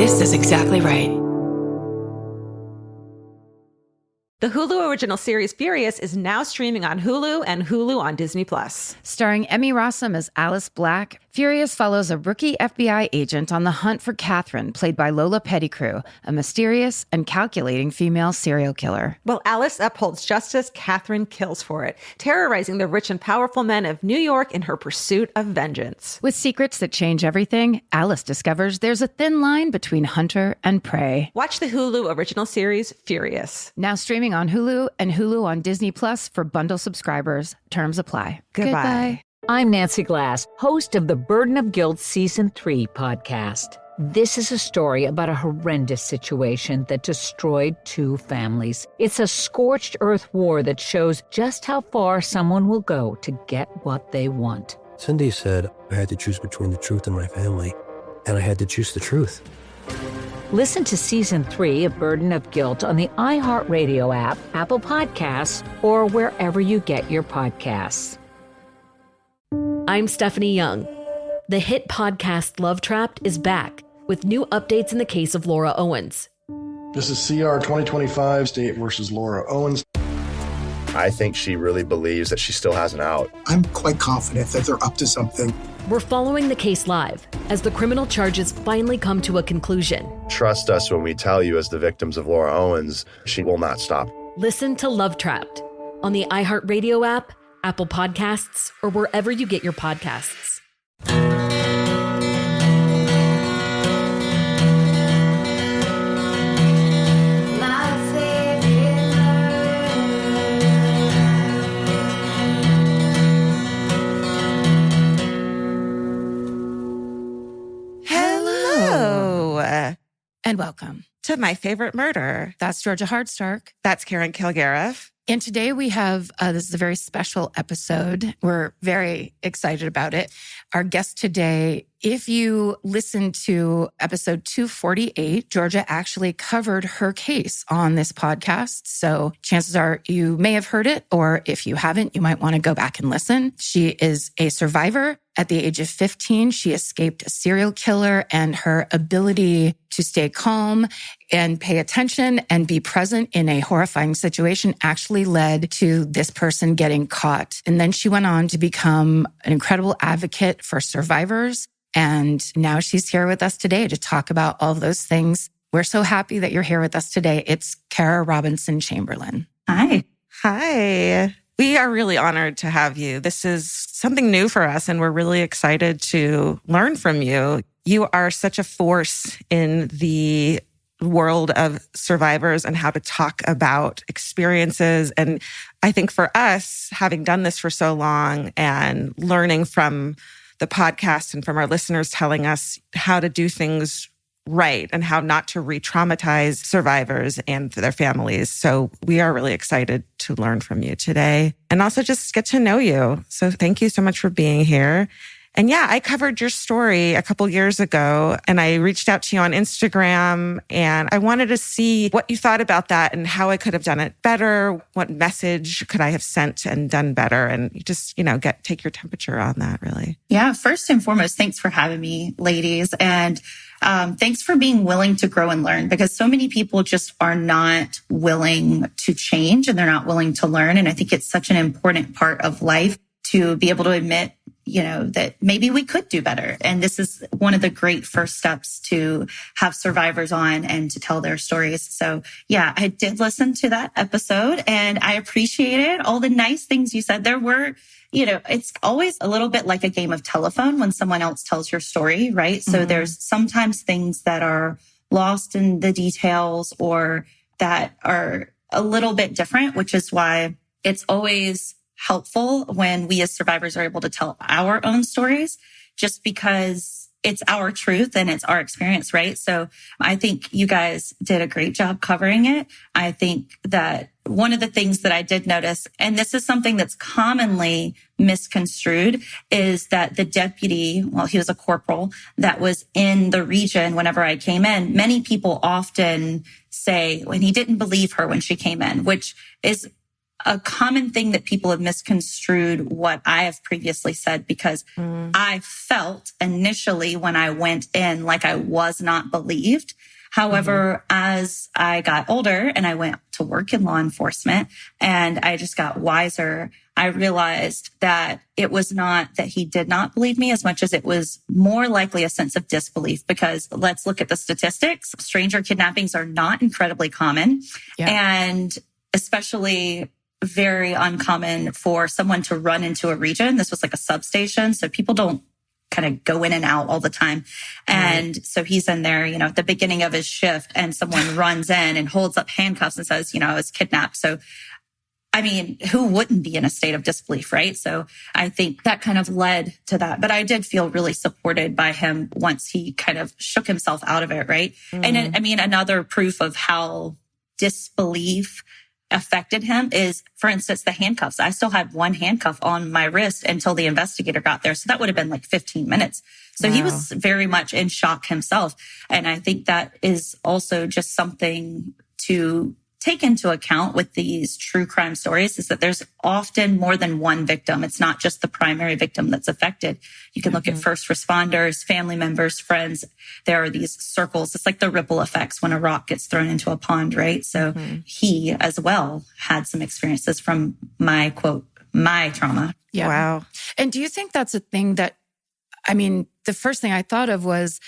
This is exactly right. The Hulu original series Furious is now streaming on Hulu and Hulu on Disney+. Starring Emmy Rossum as Alice Black, Furious follows a rookie FBI agent on the hunt for Catherine, played by Lola Pettigrew, a mysterious and calculating female serial killer. While Alice upholds justice, Catherine kills for it, terrorizing the rich and powerful men of New York in her pursuit of vengeance. With secrets that change everything, Alice discovers there's a thin line between hunter and prey. Watch the Hulu original series Furious. Now streaming on Hulu and Hulu on Disney Plus for bundle subscribers. Terms apply. Goodbye. I'm Nancy Glass, host of the Burden of Guilt Season 3 podcast. This is a story about a horrendous situation that destroyed 2 families. It's a scorched earth war that shows just how far someone will go to get what they want. Cindy said I had to choose between the truth and my family, and I had to choose the truth. Listen to Season 3 of Burden of Guilt on the iHeartRadio app, Apple Podcasts, or wherever you get your podcasts. I'm Stephanie Young. The hit podcast Love Trapped is back with new updates in the case of Laura Owens. This is CR 2025, State versus Laura Owens. I think she really believes that she still has an out. I'm quite confident that they're up to something. We're following the case live as the criminal charges finally come to a conclusion. Trust us when we tell you, as the victims of Laura Owens, she will not stop. Listen to Love Trapped on the iHeartRadio app, Apple Podcasts, or wherever you get your podcasts. And welcome To My Favorite Murder. That's Georgia Hardstark. That's Karen Kilgariff. And today we have, this is a very special episode. We're very excited about it. Our guest today, if you listen to episode 248, Georgia actually covered her case on this podcast. So chances are you may have heard it, or if you haven't, you might want to go back and listen. She is a survivor. At the age of 15, she escaped a serial killer, and her ability to stay calm and pay attention and be present in a horrifying situation actually led to this person getting caught. And then she went on to become an incredible advocate for survivors. And now she's here with us today to talk about all of those things. We're so happy that you're here with us today. It's Kara Robinson Chamberlain. Hi. Hi. We are really honored to have you. This is something new for us, and we're really excited to learn from you. You are such a force in the world of survivors and how to talk about experiences. And I think for us, having done this for so long and learning from the podcast and from our listeners telling us how to do things right and how not to re-traumatize survivors and their families. So we are really excited to learn from you today and also just get to know you. So thank you so much for being here. And yeah, I covered your story a couple years ago, and I reached out to you on Instagram, and I wanted to see what you thought about that and how I could have done it better. What message could I have sent and done better? And you just, take your temperature on that, really. Yeah, first and foremost, thanks for having me, ladies. And thanks for being willing to grow and learn, because so many people just are not willing to change and they're not willing to learn. And I think it's such an important part of life to be able to admit, that maybe we could do better. And this is one of the great first steps to have survivors on and to tell their stories. So yeah, I did listen to that episode and I appreciated all the nice things you said. There were, it's always a little bit like a game of telephone when someone else tells your story, right? Mm-hmm. So there's sometimes things that are lost in the details or that are a little bit different, which is why it's always helpful when we as survivors are able to tell our own stories, just because it's our truth and it's our experience, right? So I think you guys did a great job covering it. I think that one of the things that I did notice, and this is something that's commonly misconstrued, is that the deputy, well, he was a corporal that was in the region whenever I came in. Many people often say when he didn't believe her when she came in, which is a common thing that people have misconstrued what I have previously said, because I felt initially when I went in like I was not believed. However, as I got older and I went to work in law enforcement and I just got wiser, I realized that it was not that he did not believe me as much as it was more likely a sense of disbelief, because let's look at the statistics. Stranger kidnappings are not incredibly common, and especially very uncommon for someone to run into a region. This was like a substation, so people don't kind of go in and out all the time. And so he's in there, at the beginning of his shift, and someone runs in and holds up handcuffs and says, I was kidnapped. So, I mean, who wouldn't be in a state of disbelief, right? So I think that kind of led to that. But I did feel really supported by him once he kind of shook himself out of it, right? And I mean, another proof of how disbelief affected him is, for instance, the handcuffs. I still had one handcuff on my wrist until the investigator got there. So that would have been like 15 minutes. So he was very much in shock himself. And I think that is also just something to take into account with these true crime stories, is that there's often more than one victim. It's not just the primary victim that's affected. You can look at first responders, family members, friends. There are these circles. It's like the ripple effects when a rock gets thrown into a pond, right? So he as well had some experiences from my trauma. Yeah. Wow. And do you think that's a thing that, I mean, the first thing I thought of was,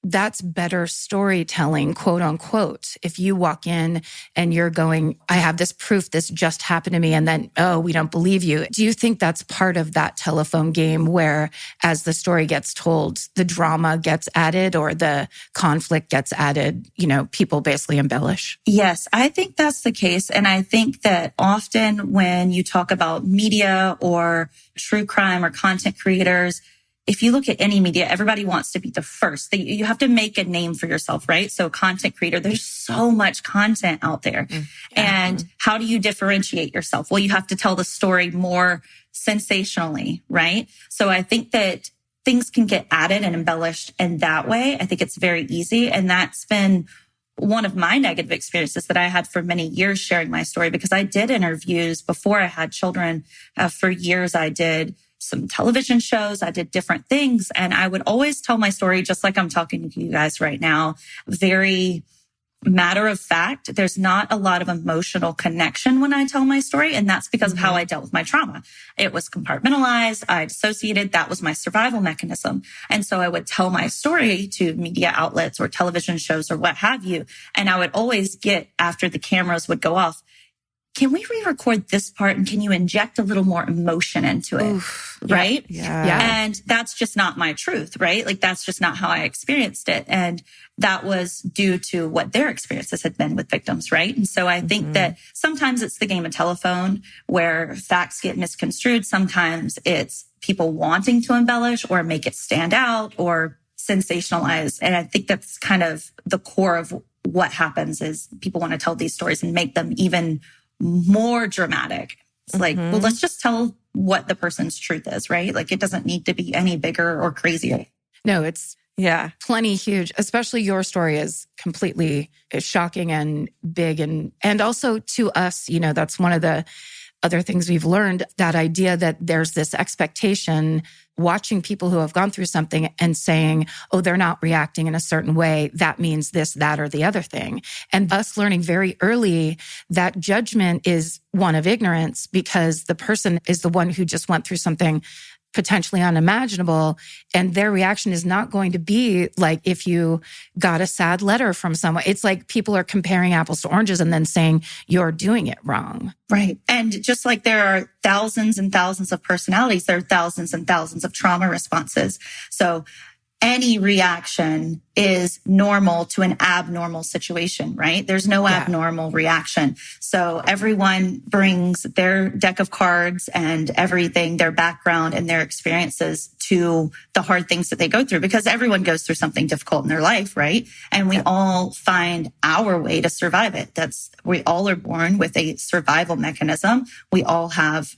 that's better storytelling, quote unquote. If you walk in and you're going, I have this proof, this just happened to me, and then, oh, we don't believe you. Do you think that's part of that telephone game where, as the story gets told, the drama gets added or the conflict gets added, people basically embellish? Yes, I think that's the case. And I think that often when you talk about media or true crime or content creators, if you look at any media, everybody wants to be the first. You have to make a name for yourself, right? So content creator, there's so much content out there. And how do you differentiate yourself? Well, you have to tell the story more sensationally, right? So I think that things can get added and embellished in that way. I think it's very easy. And that's been one of my negative experiences that I had for many years sharing my story, because I did interviews before I had children. For years, I did some television shows. I did different things. And I would always tell my story just like I'm talking to you guys right now. Very matter of fact. There's not a lot of emotional connection when I tell my story. And that's because of how I dealt with my trauma. It was compartmentalized. I dissociated. That was my survival mechanism. And so I would tell my story to media outlets or television shows or what have you. And I would always get, after the cameras would go off, can we re-record this part and can you inject a little more emotion into it? Oof, right? Yeah. And that's just not my truth, right? Like that's just not how I experienced it. And that was due to what their experiences had been with victims, right? And so I think that sometimes it's the game of telephone where facts get misconstrued. Sometimes it's people wanting to embellish or make it stand out or sensationalize. And I think that's kind of the core of what happens is people want to tell these stories and make them even more dramatic. It's like, well, let's just tell what the person's truth is, right? Like it doesn't need to be any bigger or crazier. No, it's plenty huge. Especially your story is completely shocking and big. And also to us, that's one of the other things we've learned, that idea that there's this expectation watching people who have gone through something and saying, oh, they're not reacting in a certain way. That means this, that, or the other thing. And us learning very early that judgment is one of ignorance, because the person is the one who just went through something potentially unimaginable. And their reaction is not going to be like if you got a sad letter from someone. It's like people are comparing apples to oranges and then saying you're doing it wrong. Right. And just like there are thousands and thousands of personalities, there are thousands and thousands of trauma responses. So any reaction is normal to an abnormal situation, right? There's no abnormal reaction. So everyone brings their deck of cards and everything, their background and their experiences to the hard things that they go through, because everyone goes through something difficult in their life, right? And we all find our way to survive it. We all are born with a survival mechanism. We all have,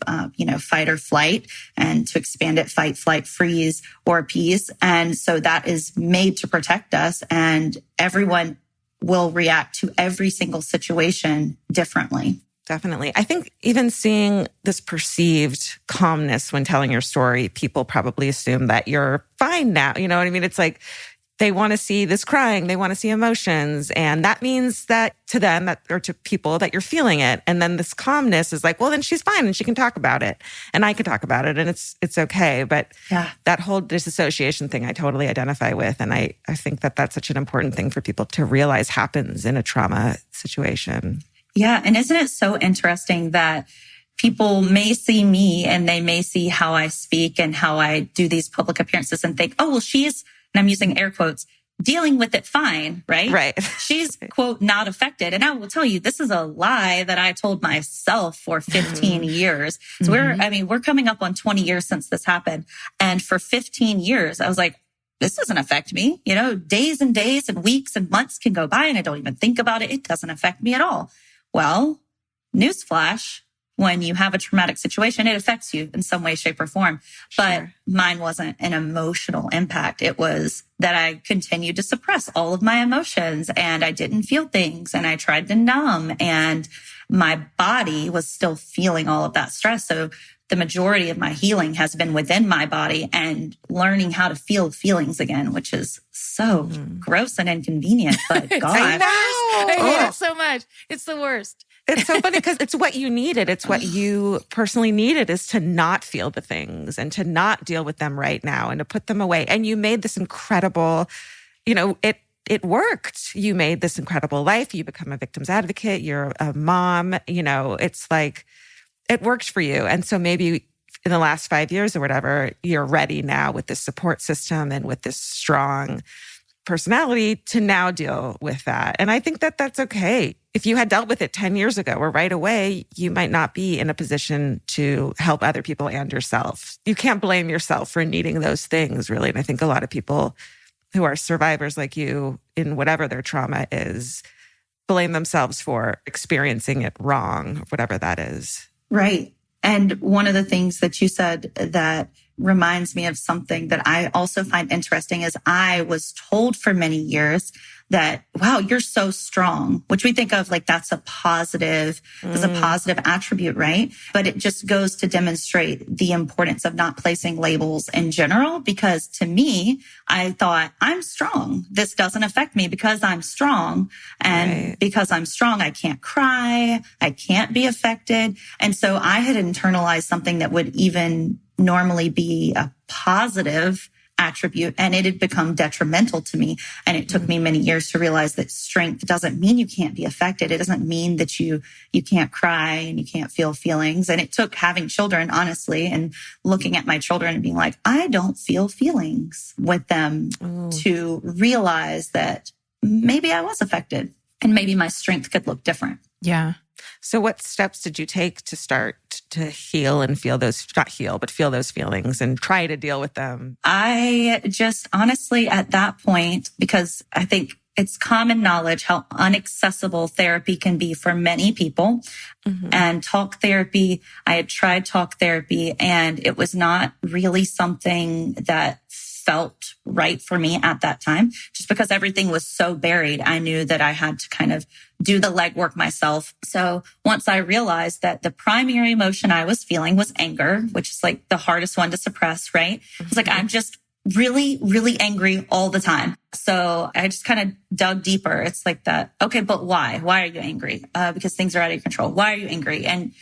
fight or flight, and to expand it, fight, flight, freeze, or peace. And so that is made to protect us, and everyone will react to every single situation differently. Definitely. I think even seeing this perceived calmness when telling your story, people probably assume that you're fine now. You know what I mean? It's like they want to see this crying, they want to see emotions. And that means that to them or to people that you're feeling it. And then this calmness is like, well, then she's fine and she can talk about it and I can talk about it and it's okay. But that whole disassociation thing I totally identify with. And I think that that's such an important thing for people to realize happens in a trauma situation. Yeah. And isn't it so interesting that people may see me and they may see how I speak and how I do these public appearances and think, oh, well, she's, and I'm using air quotes, dealing with it fine, right? Right. She's, quote, not affected. And I will tell you, this is a lie that I told myself for 15 years. So we're coming up on 20 years since this happened. And for 15 years, I was like, this doesn't affect me. You know, days and days and weeks and months can go by and I don't even think about it. It doesn't affect me at all. Well, newsflash, when you have a traumatic situation, it affects you in some way, shape, or form. But mine wasn't an emotional impact. It was that I continued to suppress all of my emotions and I didn't feel things and I tried to numb and my body was still feeling all of that stress. So the majority of my healing has been within my body and learning how to feel feelings again, which is so gross and inconvenient. But God, I hate it so much. It's the worst. It's so funny because it's what you needed. It's what you personally needed is to not feel the things and to not deal with them right now and to put them away. And you made this incredible, it worked. You made this incredible life. You become a victim's advocate. You're a mom. It's like, it worked for you. And so maybe in the last 5 years or whatever, you're ready now with this support system and with this strong personality to now deal with that. And I think that that's okay. If you had dealt with it 10 years ago or right away, you might not be in a position to help other people and yourself. You can't blame yourself for needing those things, really. And I think a lot of people who are survivors like you in whatever their trauma is blame themselves for experiencing it wrong, whatever that is. Right. And one of the things that you said that reminds me of something that I also find interesting is I was told for many years that, wow, you're so strong, which we think of like that's a positive, as a positive attribute, right? But it just goes to demonstrate the importance of not placing labels in general, because to me, I thought I'm strong. This doesn't affect me because I'm strong. And because I'm strong, I can't cry. I can't be affected. And so I had internalized something that would even normally be a positive attribute, and it had become detrimental to me. And it took me many years to realize that strength doesn't mean you can't be affected. It doesn't mean that you can't cry and you can't feel feelings. And it took having children, honestly, and looking at my children and being like, I don't feel feelings with them to realize that maybe I was affected and maybe my strength could look different. Yeah. So what steps did you take to start to heal and feel those, not heal, but feel those feelings and try to deal with them? I just honestly at that point, because I think it's common knowledge how inaccessible therapy can be for many people. And talk therapy, I had tried talk therapy and it was not really something that felt right for me at that time. Just because everything was so buried, I knew that I had to kind of do the legwork myself. So once I realized that the primary emotion I was feeling was anger, which is like the hardest one to suppress, right? I was like, I'm just really, really angry all the time. So I just kind of dug deeper. It's like that. Okay, but why? Why are you angry? Because things are out of control. Why are you angry? And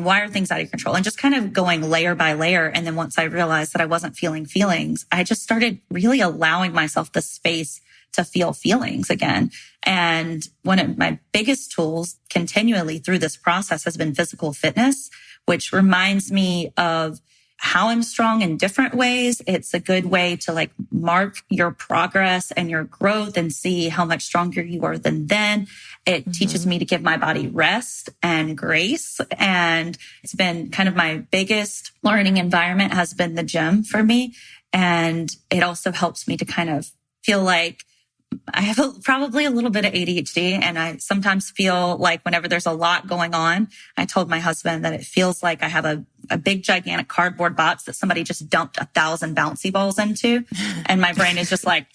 why are things out of control? And just kind of going layer by layer. And then once I realized that I wasn't feeling feelings, I just started really allowing myself the space to feel feelings again. And one of my biggest tools continually through this process has been physical fitness, which reminds me of how I'm strong in different ways. It's a good way to like mark your progress and your growth and see how much stronger you are than then. It teaches me to give my body rest and grace. And it's been kind of my biggest learning environment has been the gym for me. And it also helps me to kind of feel like I have probably a little bit of ADHD, and I sometimes feel like whenever there's a lot going on, I told my husband that it feels like I have a big, gigantic cardboard box that somebody just dumped 1,000 bouncy balls into. And my brain is just like,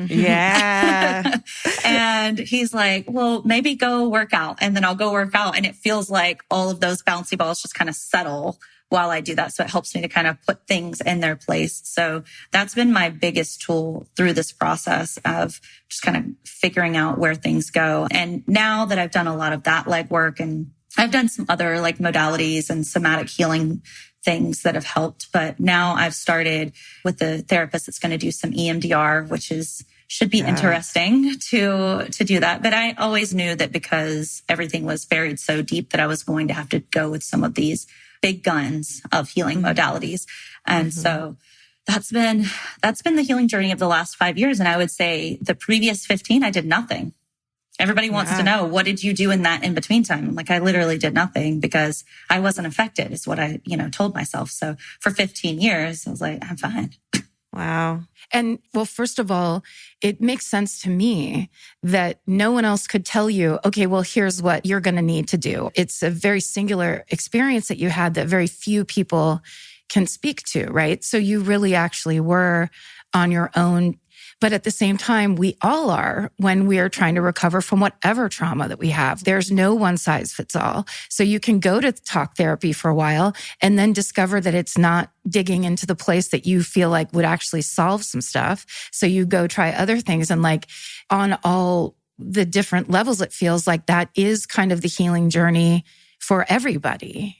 yeah. And he's like, well, maybe go work out. And then I'll go work out. And it feels like all of those bouncy balls just kind of settle while I do that. So it helps me to kind of put things in their place. So that's been my biggest tool through this process of just kind of figuring out where things go. And now that I've done a lot of that legwork, and I've done some other like modalities and somatic healing things that have helped. But now I've started with the therapist that's going to do some EMDR, which should be interesting to do that. But I always knew that because everything was buried so deep that I was going to have to go with some of these big guns of healing modalities. And so that's been the healing journey of the last 5 years. And I would say the previous 15, I did nothing. Everybody wants to know, what did you do in that in between time? I'm like, I literally did nothing because I wasn't affected is what I, told myself. So for 15 years, I was like, I'm fine. Wow. And well, first of all, it makes sense to me that no one else could tell you, okay, well, here's what you're going to need to do. It's a very singular experience that you had that very few people can speak to, right? So you really actually were on your own. But at the same time, we all are when we are trying to recover from whatever trauma that we have. There's no one size fits all. So you can go to talk therapy for a while and then discover that it's not digging into the place that you feel like would actually solve some stuff. So you go try other things, and like on all the different levels, it feels like that is kind of the healing journey for everybody.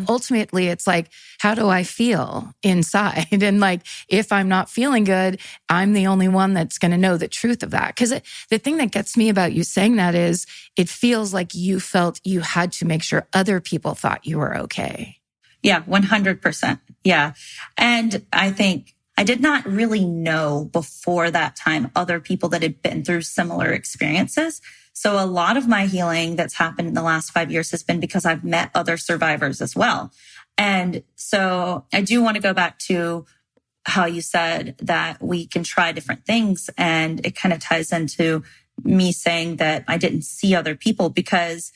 Ultimately, it's like, how do I feel inside? And like, if I'm not feeling good, I'm the only one that's going to know the truth of that. Because the thing that gets me about you saying that is it feels like you felt you had to make sure other people thought you were okay. Yeah, 100%. Yeah. And I think I did not really know before that time other people that had been through similar experiences. So a lot of my healing that's happened in the last 5 years has been because I've met other survivors as well. And so I do want to go back to how you said that we can try different things. And it kind of ties into me saying that I didn't see other people, because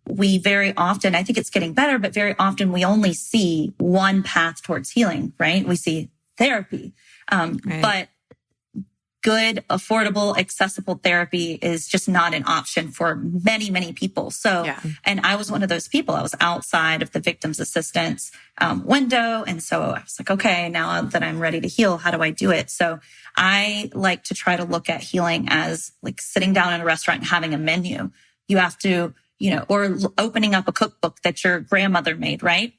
we very often, I think it's getting better, but very often we only see one path towards healing, right? We see therapy. Right. But good, affordable, accessible therapy is just not an option for many, many people. So, and I was one of those people. I was outside of the victim's assistance window. And so I was like, okay, now that I'm ready to heal, how do I do it? So I like to try to look at healing as like sitting down in a restaurant and having a menu. You have to, or opening up a cookbook that your grandmother made, right?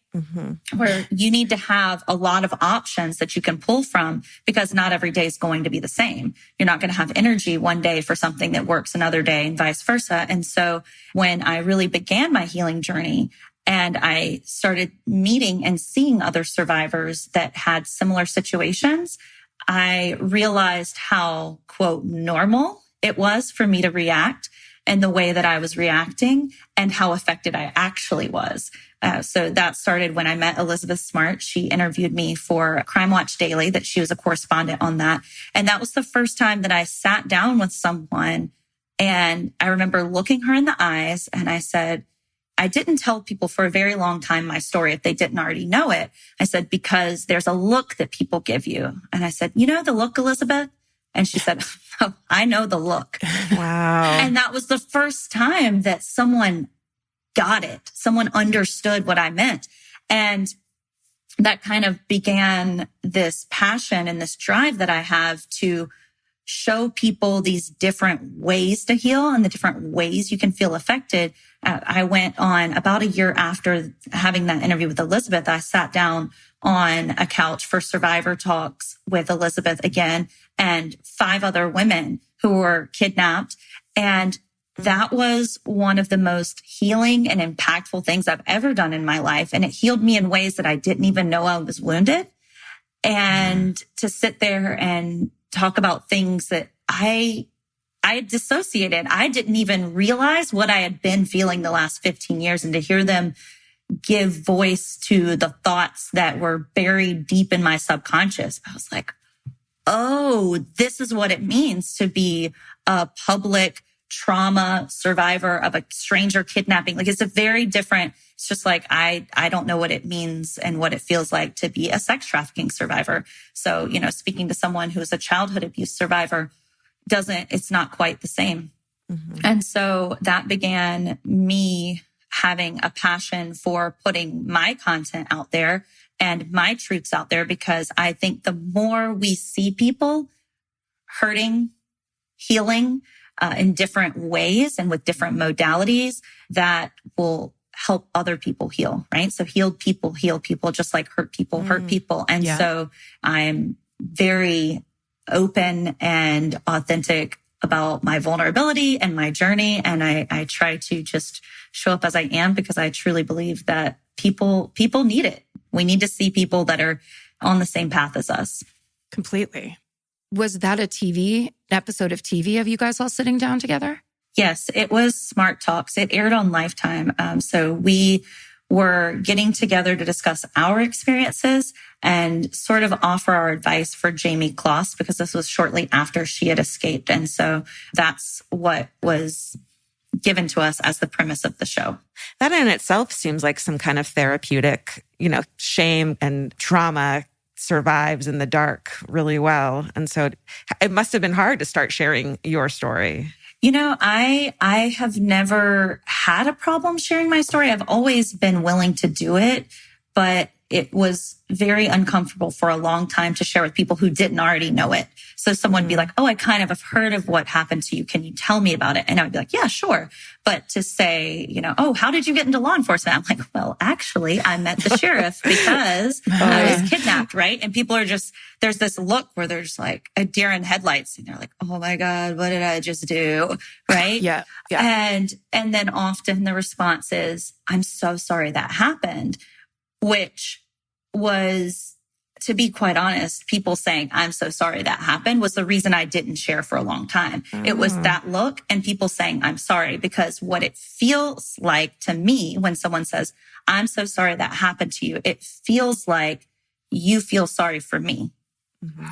Where you need to have a lot of options that you can pull from, because not every day is going to be the same. You're not going to have energy one day for something that works another day, and vice versa. And so when I really began my healing journey and I started meeting and seeing other survivors that had similar situations, I realized how, quote, normal it was for me to react and the way that I was reacting and how affected I actually was. So that started when I met Elizabeth Smart. She interviewed me for Crime Watch Daily, that she was a correspondent on that. And that was the first time that I sat down with someone. And I remember looking her in the eyes and I said, I didn't tell people for a very long time my story if they didn't already know it. I said, because there's a look that people give you. And I said, you know the look, Elizabeth? And she said, oh, I know the look. Wow. And that was the first time that someone got it. Someone understood what I meant. And that kind of began this passion and this drive that I have to show people these different ways to heal and the different ways you can feel affected. I went on about a year after having that interview with Elizabeth. I sat down on a couch for survivor talks with Elizabeth again and 5 other women who were kidnapped. And that was one of the most healing and impactful things I've ever done in my life. And it healed me in ways that I didn't even know I was wounded. And to sit there and talk about things that I dissociated. I didn't even realize what I had been feeling the last 15 years. And to hear them give voice to the thoughts that were buried deep in my subconscious, I was like, oh, this is what it means to be a public trauma survivor of a stranger kidnapping. Like, it's a very different, it's just like, I don't know what it means and what it feels like to be a sex trafficking survivor. So, you know, speaking to someone who is a childhood abuse survivor it's not quite the same. Mm-hmm. And so that began me having a passion for putting my content out there and my truths out there, because I think the more we see people hurting, healing in different ways and with different modalities, that will help other people heal, right? So healed people heal people, just like hurt people hurt people. And so I'm very open and authentic about my vulnerability and my journey. And I try to just show up as I am, because I truly believe that people need it. We need to see people that are on the same path as us. Completely. Was that an episode of TV of you guys all sitting down together? Yes, it was Smart Talks. It aired on Lifetime. So we were getting together to discuss our experiences and sort of offer our advice for Jamie Kloss, because this was shortly after she had escaped. And so that's what was given to us as the premise of the show. That in itself seems like some kind of therapeutic, you know, shame and trauma survives in the dark really well. And so it must have been hard to start sharing your story. You know, I have never had a problem sharing my story. I've always been willing to do it, but it was very uncomfortable for a long time to share with people who didn't already know it. So someone would be like, oh, I kind of have heard of what happened to you. Can you tell me about it? And I would be like, yeah, sure. But to say, you know, oh, how did you get into law enforcement? I'm like, well, actually, I met the sheriff because I was kidnapped, right? And people are just, there's this look where there's like a deer in headlights, and they're like, oh my God, what did I just do? Right? Yeah. And then often the response is, I'm so sorry that happened, which was, to be quite honest, people saying, I'm so sorry that happened was the reason I didn't share for a long time. It was that look and people saying, I'm sorry, because what it feels like to me when someone says, I'm so sorry that happened to you, it feels like you feel sorry for me.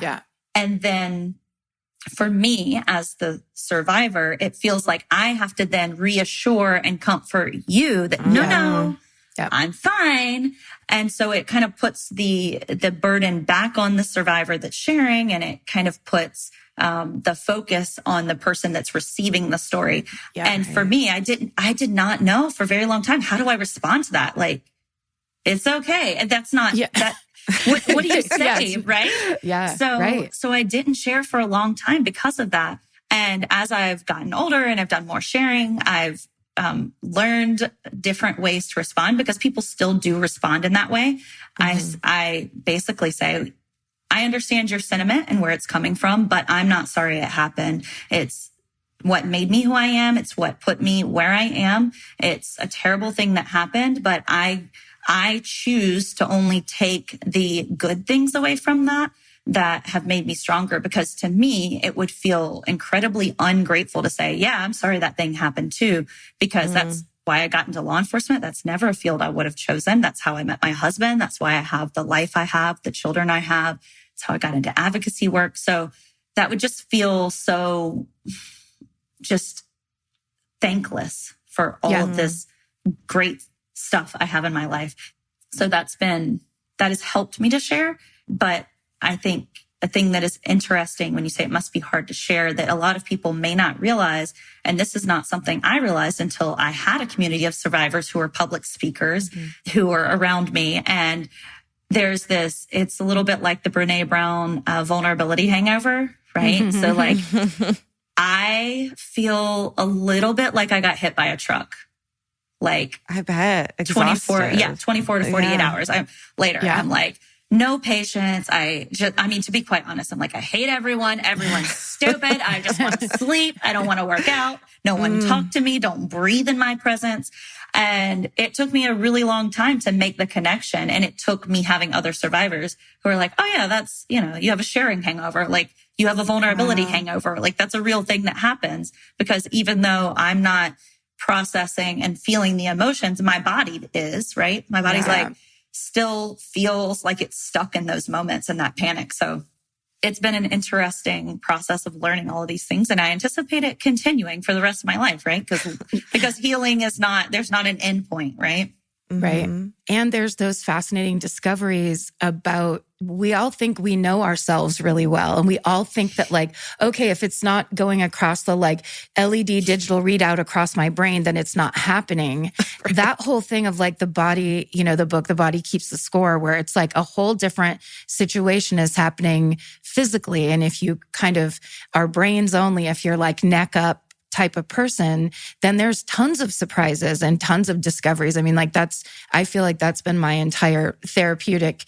Yeah. And then for me as the survivor, it feels like I have to then reassure and comfort you that no, Yep. I'm fine. And so it kind of puts the burden back on the survivor that's sharing, and it kind of puts the focus on the person that's receiving the story. Yeah, and for me, I did not know for a very long time, how do I respond to that? Like, it's okay. And that's not that. What do you say? Right? Yeah. So I didn't share for a long time because of that. And as I've gotten older and I've done more sharing, I've learned different ways to respond, because people still do respond in that way. I basically say, I understand your sentiment and where it's coming from, but I'm not sorry it happened. It's what made me who I am. It's what put me where I am. It's a terrible thing that happened, but I choose to only take the good things away from that have made me stronger, because to me, it would feel incredibly ungrateful to say, yeah, I'm sorry that thing happened too, because that's why I got into law enforcement. That's never a field I would have chosen. That's how I met my husband. That's why I have the life I have, the children I have. It's how I got into advocacy work. So that would just feel so just thankless for all of this great stuff I have in my life. So that has helped me to share. But I think a thing that is interesting when you say it must be hard to share, that a lot of people may not realize, and this is not something I realized until I had a community of survivors who were public speakers who were around me. And there's this, it's a little bit like the Brene Brown vulnerability hangover, right? So like, I feel a little bit like I got hit by a truck. Like, I bet. 24 to 48 hours later. Yeah. I'm like, no patience. To be quite honest, I'm like, I hate everyone. Everyone's stupid. I just want to sleep. I don't want to work out. No one talk to me. Don't breathe in my presence. And it took me a really long time to make the connection. And it took me having other survivors who are like, oh yeah, that's, you have a sharing hangover. Like, you have a vulnerability hangover. Like, that's a real thing that happens, because even though I'm not processing and feeling the emotions, my body is, right? My body's like, still feels like it's stuck in those moments and that panic. So it's been an interesting process of learning all of these things. And I anticipate it continuing for the rest of my life, right? Because healing is there's not an end point, right? Right. And there's those fascinating discoveries about, we all think we know ourselves really well. And we all think that like, okay, if it's not going across the like LED digital readout across my brain, then it's not happening. Right. That whole thing of like the body, the book, The Body Keeps the Score, where it's like a whole different situation is happening physically. And if you kind of are brains only, if you're like neck up type of person, then there's tons of surprises and tons of discoveries. I mean, like I feel like that's been my entire therapeutic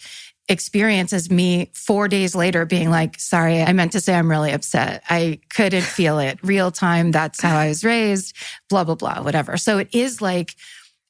experience, is me 4 days later being like, sorry, I meant to say I'm really upset. I couldn't feel it real time. That's how I was raised, blah, blah, blah, whatever. So it is like,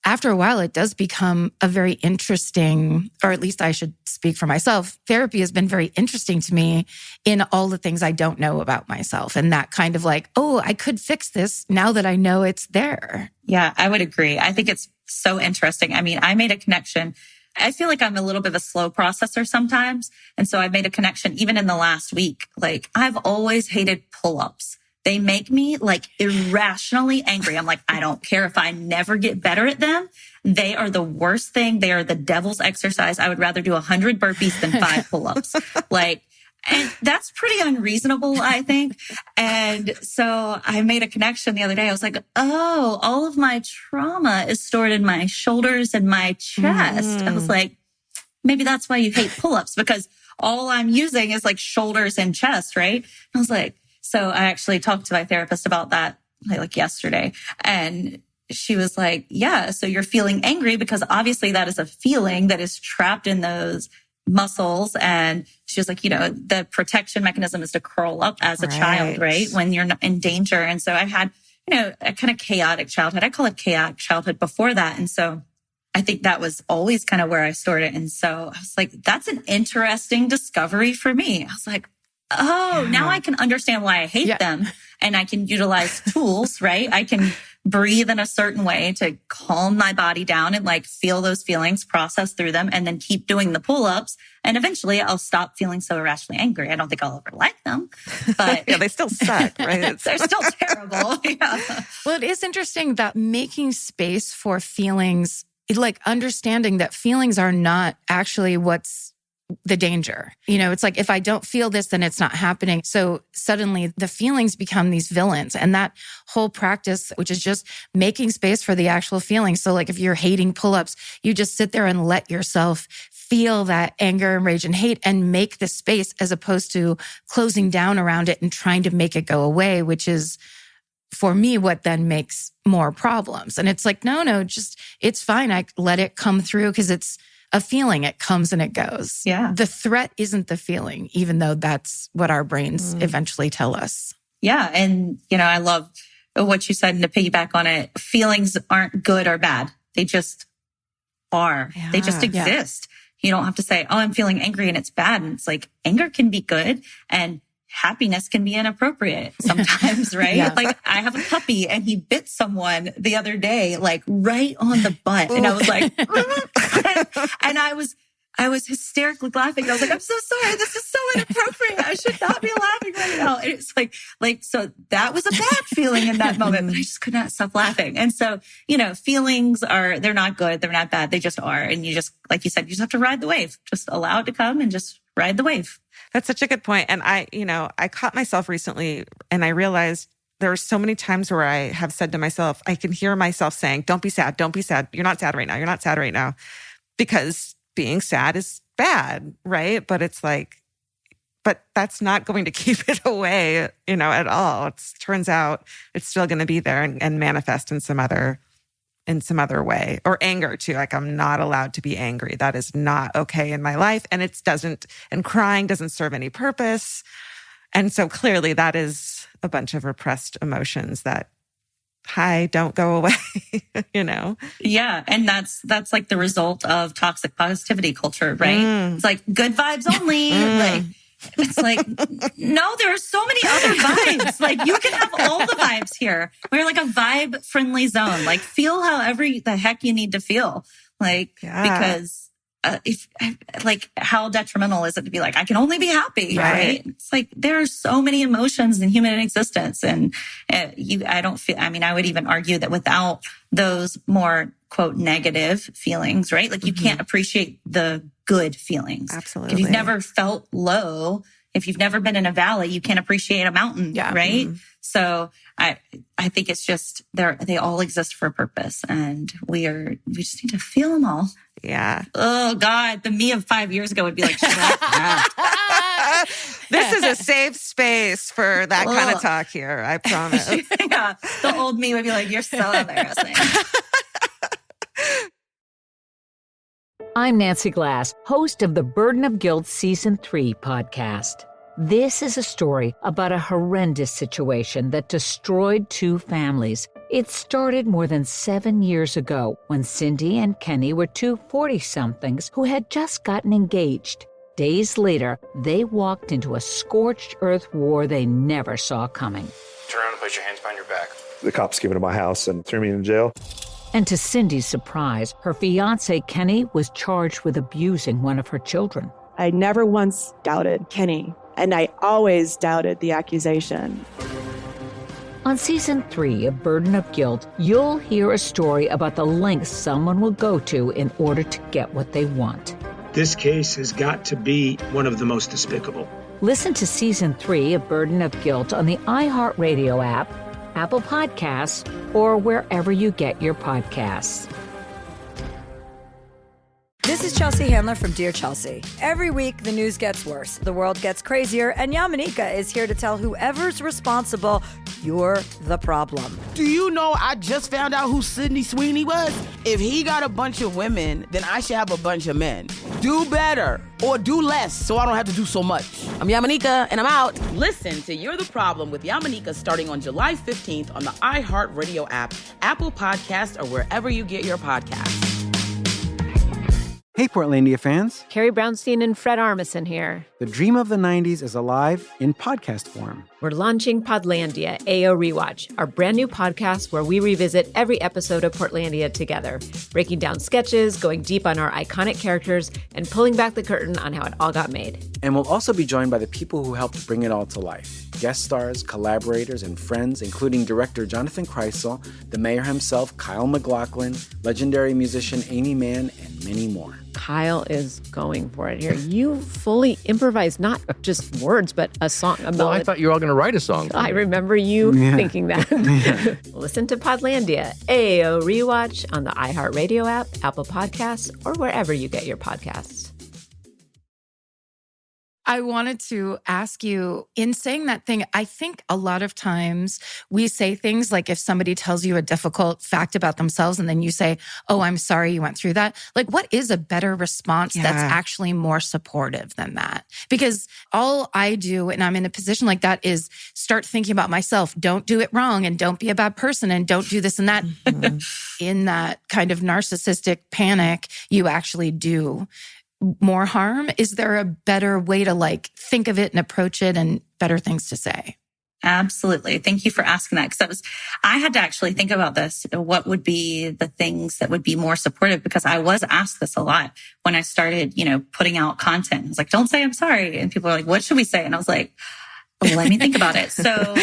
after a while, it does become a very interesting, or at least I should speak for myself, therapy has been very interesting to me in all the things I don't know about myself. And that kind of like, oh, I could fix this now that I know it's there. Yeah, I would agree. I think it's so interesting. I mean, I made a connection. I feel like I'm a little bit of a slow processor sometimes. And so I made a connection even in the last week. Like, I've always hated pull-ups. They make me like irrationally angry. I'm like, I don't care if I never get better at them. They are the worst thing. They are the devil's exercise. I would rather do 100 burpees than 5 pull-ups. And that's pretty unreasonable, I think. And so I made a connection the other day. I was like, oh, all of my trauma is stored in my shoulders and my chest. I was like, maybe that's why you hate pull-ups, because all I'm using is like shoulders and chest, right? I was like, so I actually talked to my therapist about that like yesterday. And she was like, yeah, so you're feeling angry because obviously that is a feeling that is trapped in those muscles. And she was like, the protection mechanism is to curl up as a child, right? When you're not in danger. And so I had, a kind of chaotic childhood. I call it chaotic childhood before that. And so I think that was always kind of where I stored it. And so I was like, that's an interesting discovery for me. I was like, oh, now I can understand why I hate them, and I can utilize tools, right? I can breathe in a certain way to calm my body down and like feel those feelings, process through them, and then keep doing the pull-ups. And eventually I'll stop feeling so irrationally angry. I don't think I'll ever like them, but yeah, they still suck, right? They're still terrible. Yeah. Well, it is interesting that making space for feelings, like understanding that feelings are not actually what's the danger. It's like, if I don't feel this, then it's not happening. So suddenly the feelings become these villains. And that whole practice, which is just making space for the actual feelings. So like if you're hating pull-ups, you just sit there and let yourself feel that anger and rage and hate and make the space, as opposed to closing down around it and trying to make it go away, which is, for me, what then makes more problems. And it's like, no, just, it's fine. I let it come through because it's a feeling. It comes and it goes. Yeah. The threat isn't the feeling, even though that's what our brains eventually tell us. Yeah. And, I love what you said, and to piggyback on it, feelings aren't good or bad. They just are. Yeah. They just exist. You don't have to say, oh, I'm feeling angry and it's bad. And it's like, anger can be good and happiness can be inappropriate sometimes, right? Yeah. Like, I have a puppy and he bit someone the other day, like right on the butt. And I was like, and I was hysterically laughing. I was like, I'm so sorry. This is so inappropriate. I should not be laughing right now. And it's like, so that was a bad feeling in that moment, but I just could not stop laughing. And so, feelings they're not good. They're not bad. They just are. And you just, like you said, you just have to ride the wave. Just allow it to come and just ride the wave. That's such a good point. And I caught myself recently and I realized there are so many times where I have said to myself, I can hear myself saying, don't be sad. Don't be sad. You're not sad right now. You're not sad right now. Because being sad is bad, right? But it's like, but that's not going to keep it away, at all. It turns out it's still going to be there and manifest in some other way. Or anger too. Like, I'm not allowed to be angry. That is not okay in my life. And and crying doesn't serve any purpose. And so clearly that is a bunch of repressed emotions that don't go away, Yeah. And that's like the result of toxic positivity culture, right? It's like good vibes only. Like, it's like, no, there are so many other vibes. Like, you can have all the vibes here. We're like a vibe friendly zone. Like, feel however the heck you need to feel. Like, because how detrimental is it to be like, I can only be happy, Right. right? It's like, there are so many emotions in human existence. And I would even argue that without those more quote negative feelings, right? Like you can't appreciate the good feelings. Absolutely. If you've never felt low, if you've never been in a valley, you can't appreciate a mountain, right? Mm-hmm. So I think it's just, they all exist for a purpose, and we just need to feel them all. Yeah. Oh God, the me of 5 years ago would be like, shut up. This is a safe space for that kind of talk here, I promise. Yeah, the old me would be like, you're so embarrassing. I'm Nancy Glass, host of the Burden of Guilt Season 3 podcast. This is a story about a horrendous situation that destroyed 2 families. It started more than 7 years ago when Cindy and Kenny were 2 40-somethings who had just gotten engaged. Days later, they walked into a scorched earth war they never saw coming. Turn around and place your hands behind your back. The cops came into my house and threw me in jail. And to Cindy's surprise, her fiancé Kenny was charged with abusing one of her children. I never once doubted Kenny, and I always doubted the accusation. On Season 3 of Burden of Guilt, you'll hear a story about the lengths someone will go to in order to get what they want. This case has got to be one of the most despicable. Listen to Season 3 of Burden of Guilt on the iHeartRadio app, Apple Podcasts, or wherever you get your podcasts. This is Chelsea Handler from Dear Chelsea. Every week, the news gets worse, the world gets crazier, and Yamanika is here to tell whoever's responsible, you're the problem. Do you know I just found out who Sydney Sweeney was? If he got a bunch of women, then I should have a bunch of men. Do better or do less so I don't have to do so much. I'm Yamanika, and I'm out. Listen to You're the Problem with Yamanika starting on July 15th on the iHeartRadio app, Apple Podcasts, or wherever you get your podcasts. Hey, Portlandia fans. Carrie Brownstein and Fred Armisen here. The dream of the 90s is alive in podcast form. We're launching Podlandia, AO Rewatch, our brand new podcast where we revisit every episode of Portlandia together, breaking down sketches, going deep on our iconic characters, and pulling back the curtain on how it all got made. And we'll also be joined by the people who helped bring it all to life. Guest stars, collaborators, and friends, including director Jonathan Kreisel, the mayor himself, Kyle MacLachlan, legendary musician Amy Mann, and many more. Kyle is going for it here. You fully improvised not just words, but a song, a melody. Well, I thought you were all going to write a song. I remember you thinking that. Listen to Podlandia, AO Rewatch on the iHeartRadio app, Apple Podcasts, or wherever you get your podcasts. I wanted to ask you, in saying that thing, I think a lot of times we say things like if somebody tells you a difficult fact about themselves and then you say, oh, I'm sorry you went through that. Like, what is a better response that's actually more supportive than that? Because all I do when I'm in a position like that is start thinking about myself. Don't do it wrong and don't be a bad person and don't do this and that. In that kind of narcissistic panic, you actually do more harm. Is there a better way to think of it and approach it and better things to say? Absolutely. Thank you for asking that. Because I had to actually think about this. What would be the things that would be more supportive? Because I was asked this a lot when I started, putting out content. I was like, don't say I'm sorry. And people are like, what should we say? And I was like, well, let me think about it. So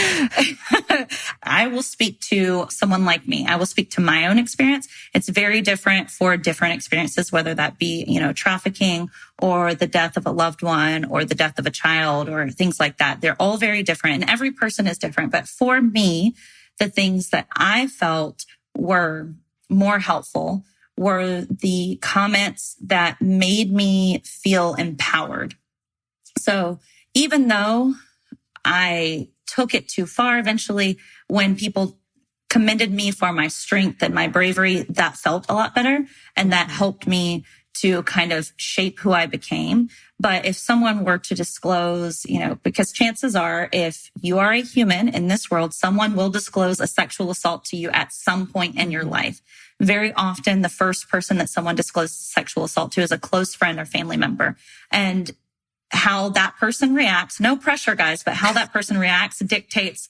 I will speak to someone like me. I will speak to my own experience. It's very different for different experiences, whether that be, trafficking or the death of a loved one or the death of a child or things like that. They're all very different and every person is different. But for me, the things that I felt were more helpful were the comments that made me feel empowered. So even though I took it too far, eventually, when people commended me for my strength and my bravery, that felt a lot better. And that helped me to kind of shape who I became. But if someone were to disclose, because chances are, if you are a human in this world, someone will disclose a sexual assault to you at some point in your life. Very often, the first person that someone discloses sexual assault to is a close friend or family member. And how that person reacts, no pressure, guys, but how that person reacts dictates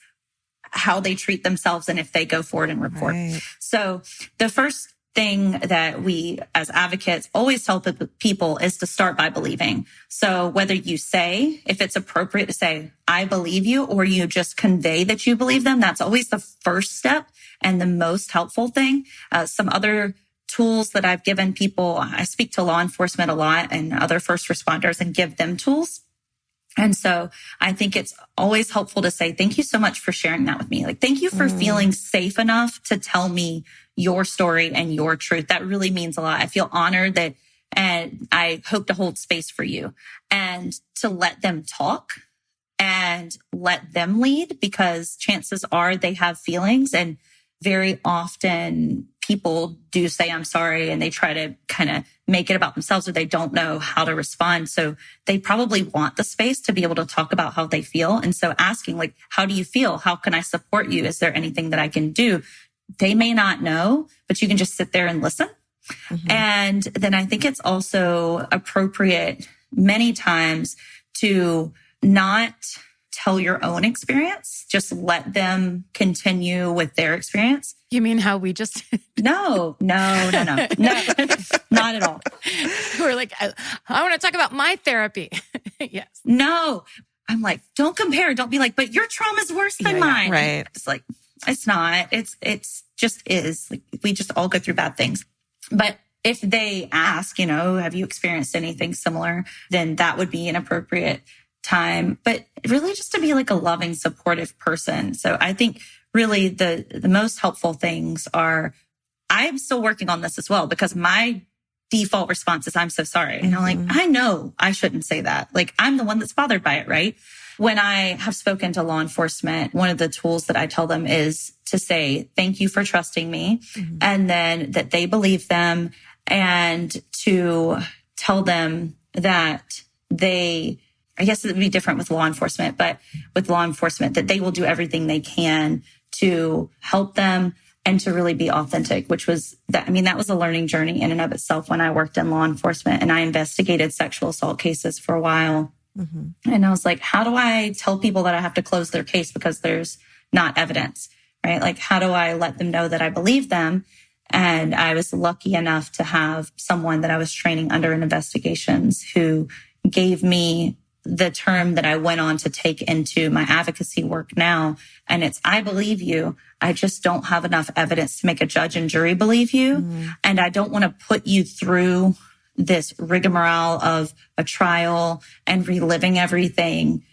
how they treat themselves and if they go forward and report. Right. So the first thing that we as advocates always tell people is to start by believing. So whether you say, if it's appropriate to say, I believe you, or you just convey that you believe them, that's always the first step and the most helpful thing. Some other tools that I've given people, I speak to law enforcement a lot and other first responders and give them tools. And so I think it's always helpful to say, thank you so much for sharing that with me. Like, thank you for feeling safe enough to tell me your story and your truth. That really means a lot. I feel honored that, and I hope to hold space for you and to let them talk and let them lead, because chances are they have feelings, and very often people do say, I'm sorry, and they try to kind of make it about themselves, or they don't know how to respond. So they probably want the space to be able to talk about how they feel. And so asking, like, how do you feel? How can I support you? Is there anything that I can do? They may not know, but you can just sit there and listen. Mm-hmm. And then I think it's also appropriate many times to not tell your own experience. Just let them continue with their experience. You mean how we just... No, not at all. We're like, I want to talk about my therapy. Yes. No, I'm like, don't compare. Don't be like, but your trauma is worse than mine. Right. It's like, it's not. It's just is. Like, we just all go through bad things. But if they ask, have you experienced anything similar, then that would be an appropriate time. But really just to be like a loving, supportive person. So I think really the most helpful things are, I'm still working on this as well, because my default response is, I'm so sorry. And I'm like, I know I shouldn't say that. Like, I'm the one that's bothered by it, right? When I have spoken to law enforcement, one of the tools that I tell them is to say, thank you for trusting me. Mm-hmm. And then that they believe them, and to tell them that I guess it would be different with law enforcement, but with law enforcement, that they will do everything they can to help them and to really be authentic, which was that was a learning journey in and of itself when I worked in law enforcement and I investigated sexual assault cases for a while. Mm-hmm. And I was like, how do I tell people that I have to close their case because there's not evidence, right? Like, how do I let them know that I believe them? And I was lucky enough to have someone that I was training under in investigations who gave me the term that I went on to take into my advocacy work now. And it's, I believe you. I just don't have enough evidence to make a judge and jury believe you. Mm-hmm. And I don't want to put you through this rigmarole of a trial and reliving everything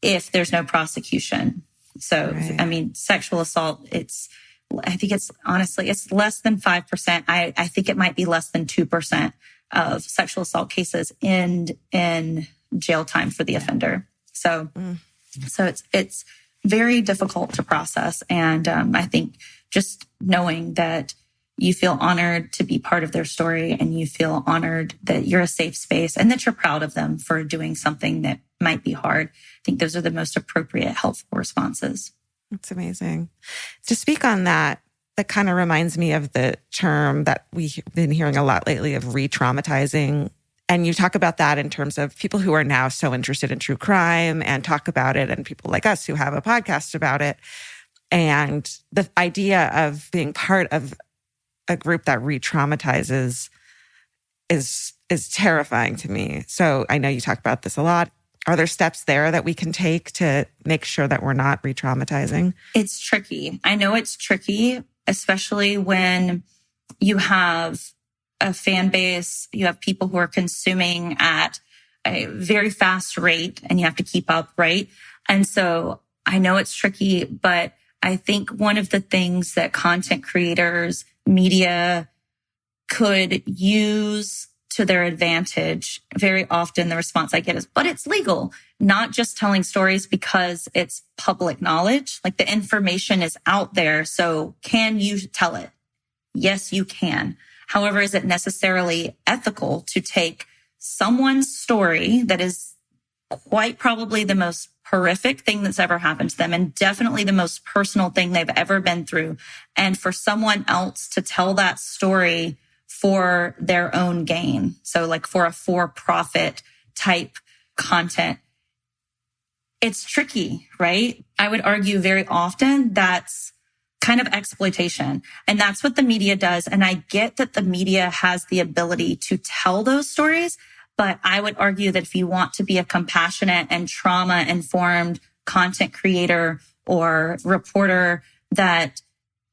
if there's no prosecution. So, right. Sexual assault, I think it's less than 5%. I think it might be less than 2% of sexual assault cases end in jail time for the offender. So it's very difficult to process. And I think just knowing that you feel honored to be part of their story, and you feel honored that you're a safe space and that you're proud of them for doing something that might be hard. I think those are the most appropriate, helpful responses. That's amazing. To speak on that kind of reminds me of the term that we've been hearing a lot lately of re-traumatizing. And you talk about that in terms of people who are now so interested in true crime and talk about it, and people like us who have a podcast about it. And the idea of being part of a group that re-traumatizes is terrifying to me. So I know you talk about this a lot. Are there steps there that we can take to make sure that we're not re-traumatizing? It's tricky. I know it's tricky, especially when you have a fan base, you have people who are consuming at a very fast rate, and you have to keep up, right? And so I know it's tricky, but I think one of the things that content creators, media could use to their advantage, very often the response I get is, but it's legal. Not just telling stories because it's public knowledge. Like, the information is out there. So can you tell it? Yes, you can. However, is it necessarily ethical to take someone's story that is quite probably the most horrific thing that's ever happened to them, and definitely the most personal thing they've ever been through, and for someone else to tell that story for their own gain? So like for a for-profit type content, it's tricky, right? I would argue very often that's kind of exploitation. And that's what the media does. And I get that the media has the ability to tell those stories, but I would argue that if you want to be a compassionate and trauma-informed content creator or reporter, that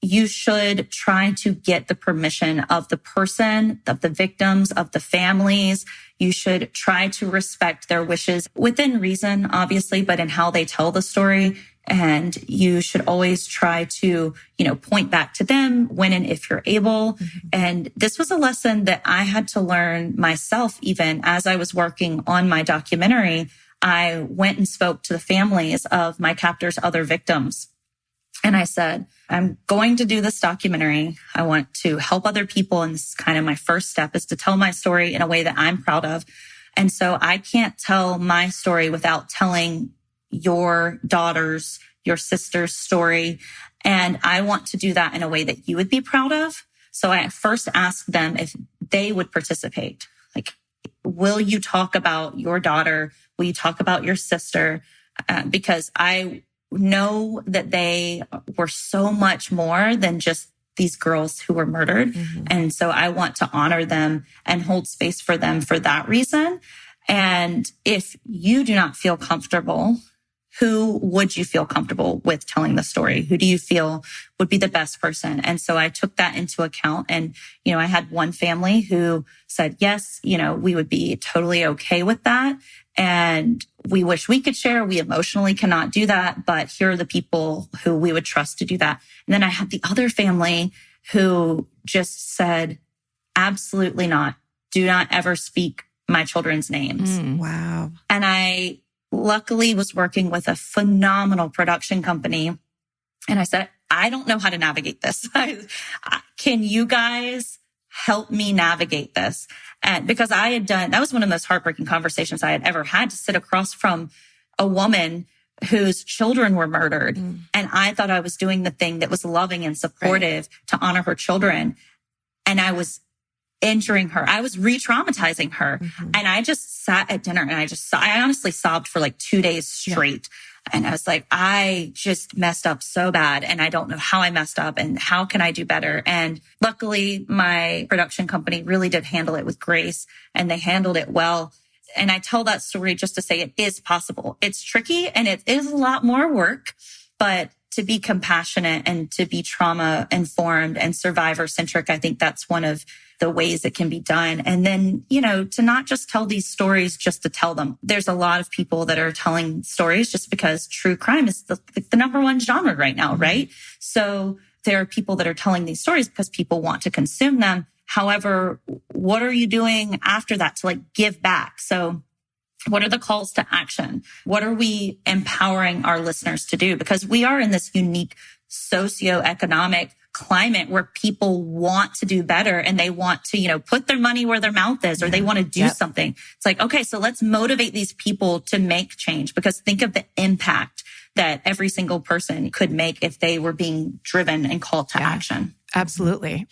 you should try to get the permission of the person, of the victims, of the families. You should try to respect their wishes within reason, obviously, but in how they tell the story. And you should always try to, point back to them when and if you're able. Mm-hmm. And this was a lesson that I had to learn myself, even as I was working on my documentary. I went and spoke to the families of my captor's other victims. And I said, I'm going to do this documentary. I want to help other people. And this is kind of my first step, is to tell my story in a way that I'm proud of. And so I can't tell my story without telling your daughter's, your sister's story. And I want to do that in a way that you would be proud of. So I first asked them if they would participate. Like, will you talk about your daughter? Will you talk about your sister? Because I know that they were so much more than just these girls who were murdered. Mm-hmm. And so I want to honor them and hold space for them for that reason. And if you do not feel comfortable, who would you feel comfortable with telling the story? Who do you feel would be the best person? And so I took that into account. And, I had one family who said, yes, we would be totally okay with that. And we wish we could share. We emotionally cannot do that, but here are the people who we would trust to do that. And then I had the other family who just said, absolutely not. Do not ever speak my children's names. Wow. And I luckily was working with a phenomenal production company. And I said, I don't know how to navigate this. Can you guys help me navigate this? And because that was one of the most heartbreaking conversations I had ever had, to sit across from a woman whose children were murdered. And I thought I was doing the thing that was loving and supportive to honor her children. And I was injuring her. I was re-traumatizing her. Mm-hmm. And I just sat at dinner and I honestly sobbed for like 2 days straight. Yeah. And I was like, I just messed up so bad. And I don't know how I messed up and how can I do better? And luckily my production company really did handle it with grace, and they handled it well. And I tell that story just to say it is possible. It's tricky and it is a lot more work, but to be compassionate and to be trauma informed and survivor centric, I think that's one of the ways it can be done. And then, to not just tell these stories just to tell them. There's a lot of people that are telling stories just because true crime is the number one genre right now, right? So there are people that are telling these stories because people want to consume them. However, what are you doing after that to give back? So what are the calls to action? What are we empowering our listeners to do? Because we are in this unique socioeconomic climate where people want to do better and they want to, put their money where their mouth is, or they want to do something. It's like, okay, so let's motivate these people to make change, because think of the impact that every single person could make if they were being driven and called to action. Absolutely.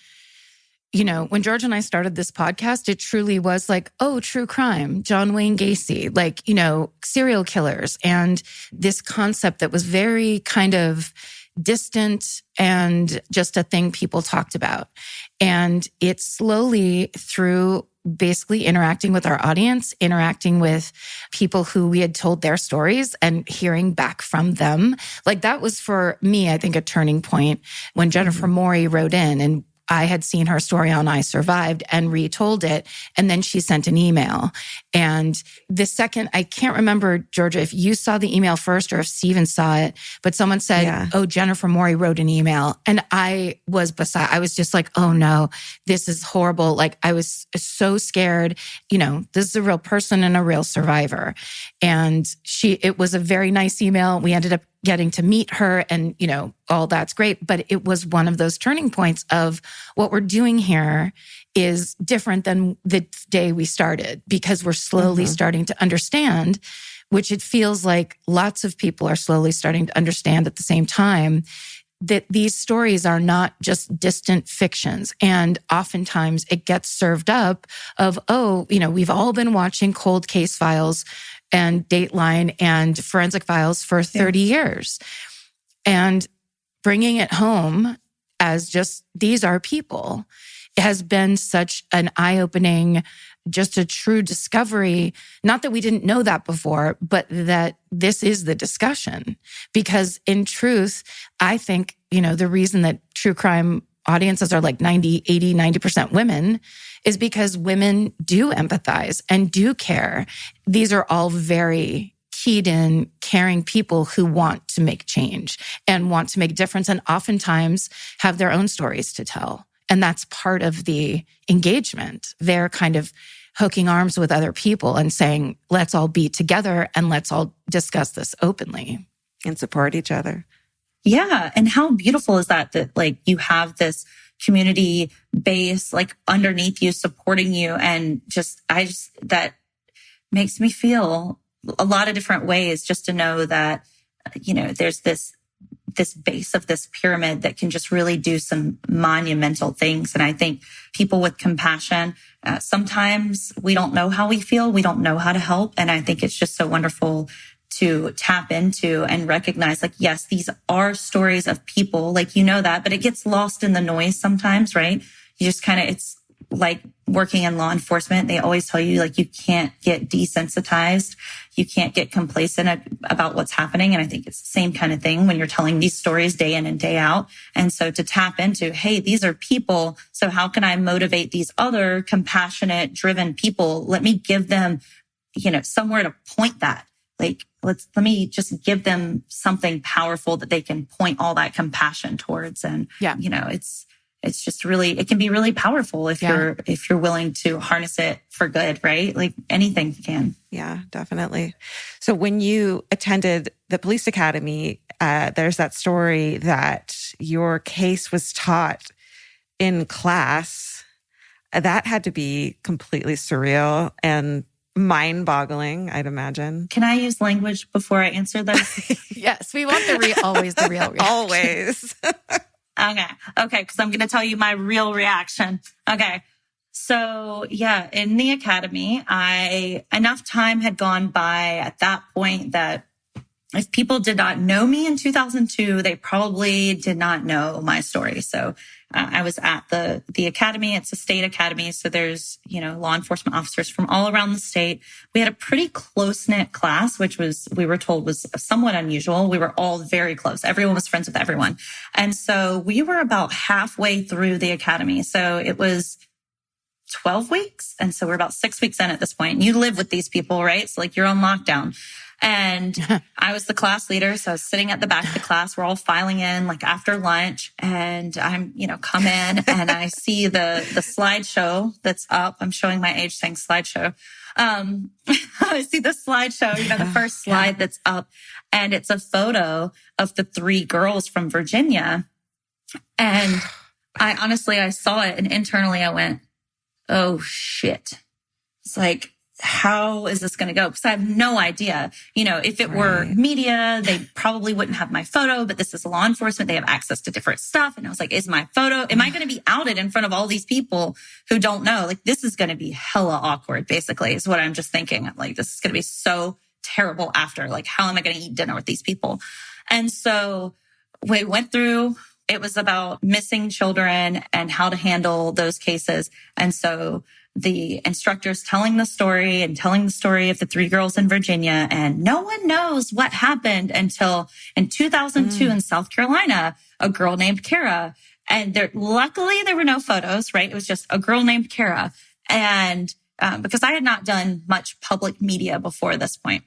When George and I started this podcast, it truly was like, true crime, John Wayne Gacy, serial killers, and this concept that was very kind of distant and just a thing people talked about. And it slowly, through basically interacting with our audience, interacting with people who we had told their stories and hearing back from them, that was for me, I think, a turning point when Jennifer Maury wrote in, and I had seen her story on I Survived and retold it. And then she sent an email. And the second, I can't remember, Georgia, if you saw the email first or if Steven saw it, but someone said, Jennifer Maury wrote an email. And I was just like, oh no, this is horrible. I was so scared. This is a real person and a real survivor. And it was a very nice email. We ended up getting to meet her and, all that's great. But it was one of those turning points of what we're doing here is different than the day we started, because we're slowly starting to understand, which it feels like lots of people are slowly starting to understand at the same time, that these stories are not just distant fictions. And oftentimes it gets served up of, we've all been watching cold case files and Dateline and Forensic Files for 30 years. And bringing it home as just, these are people, has been such an eye-opening, just a true discovery. Not that we didn't know that before, but that this is the discussion. Because in truth, I think, the reason that true crime audiences are like 90% women is because women do empathize and do care. These are all very keyed in, caring people who want to make change and want to make a difference, and oftentimes have their own stories to tell. And that's part of the engagement. They're kind of hooking arms with other people and saying, let's all be together and let's all discuss this openly. And support each other. Yeah. And how beautiful is that like you have this community base like underneath you, supporting you. And that makes me feel a lot of different ways, just to know that, there's this base of this pyramid that can just really do some monumental things. And I think people with compassion, sometimes we don't know how we feel. We don't know how to help. And I think it's just so wonderful to tap into and recognize, like, yes, these are stories of people, like, that, but it gets lost in the noise sometimes, right? You just it's like working in law enforcement. They always tell you, like, you can't get desensitized. You can't get complacent about what's happening. And I think it's the same kind of thing when you're telling these stories day in and day out. And so to tap into, hey, these are people. So how can I motivate these other compassionate, driven people? Let me give them, somewhere to point that. Like, let me just give them something powerful that they can point all that compassion towards. And, it's just really, it can be really powerful if you're willing to harness it for good, right? Like anything can. Yeah, definitely. So when you attended the police academy, there's that story that your case was taught in class. That had to be completely surreal and mind-boggling, I'd imagine. Can I use language before I answer this? Yes, we want always the real reaction. Always. Okay, because I'm going to tell you my real reaction. Okay, so yeah, in the academy, enough time had gone by at that point that if people did not know me in 2002, they probably did not know my story. So I was at the academy. It's a state academy. So there's, law enforcement officers from all around the state. We had a pretty close-knit class, which we were told was somewhat unusual. We were all very close. Everyone was friends with everyone. And so we were about halfway through the academy. So it was 12 weeks. And so we're about 6 weeks in at this point. And you live with these people, right? So like you're on lockdown. And I was the class leader. So I was sitting at the back of the class. We're all filing in like after lunch, and I'm, come in and I see the slideshow that's up. I'm showing my age saying slideshow. I see the slideshow, the first slide that's up, and it's a photo of the 3 girls from Virginia. And I saw it, and internally I went, oh shit. It's like, how is this going to go? Because I have no idea. If it were media, they probably wouldn't have my photo, but this is law enforcement. They have access to different stuff. And I was like, is my photo, am I going to be outed in front of all these people who don't know? Like, this is going to be hella awkward, basically, is what I'm just thinking. I'm like, this is going to be so terrible after. Like, how am I going to eat dinner with these people? And so we went through, it was about missing children and how to handle those cases. And so the instructor's telling the story of the 3 girls in Virginia, and no one knows what happened until in 2002 in South Carolina, a girl named Kara. And luckily there were no photos, right? It was just a girl named Kara. And because I had not done much public media before this point.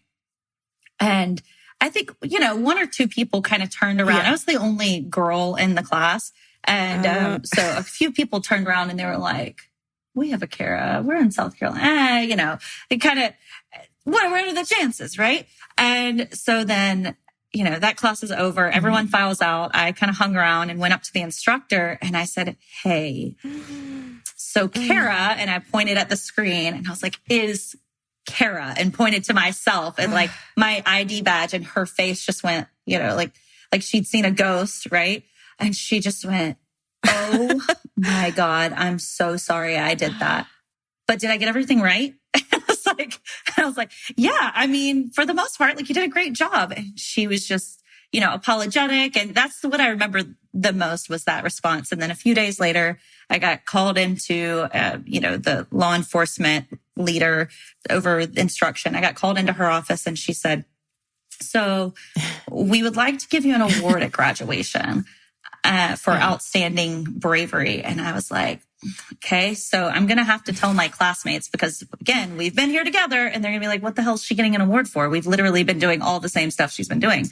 And I think, 1 or 2 people kind of turned around. Yeah. I was the only girl in the class. And so a few people turned around and they were like, we have a Kara. We're in South Carolina. It kind of, what are the chances, right? And so then, that class is over. Everyone files out. I kind of hung around and went up to the instructor and I said, hey, so Kara, and I pointed at the screen and I was like, is Kara, and pointed to myself, and like my ID badge, and her face just went, like she'd seen a ghost, right? And she just went, oh my God, I'm so sorry I did that. But did I get everything right? I was like, yeah, for the most part, like, you did a great job. And she was just, apologetic. And that's what I remember the most was that response. And then a few days later, I got called into, the law enforcement leader over instruction. I got called into her office and she said, so we would like to give you an award at graduation for outstanding bravery. And I was like, okay, so I'm going to have to tell my classmates because, again, we've been here together and they're going to be like, what the hell is she getting an award for? We've literally been doing all the same stuff she's been doing.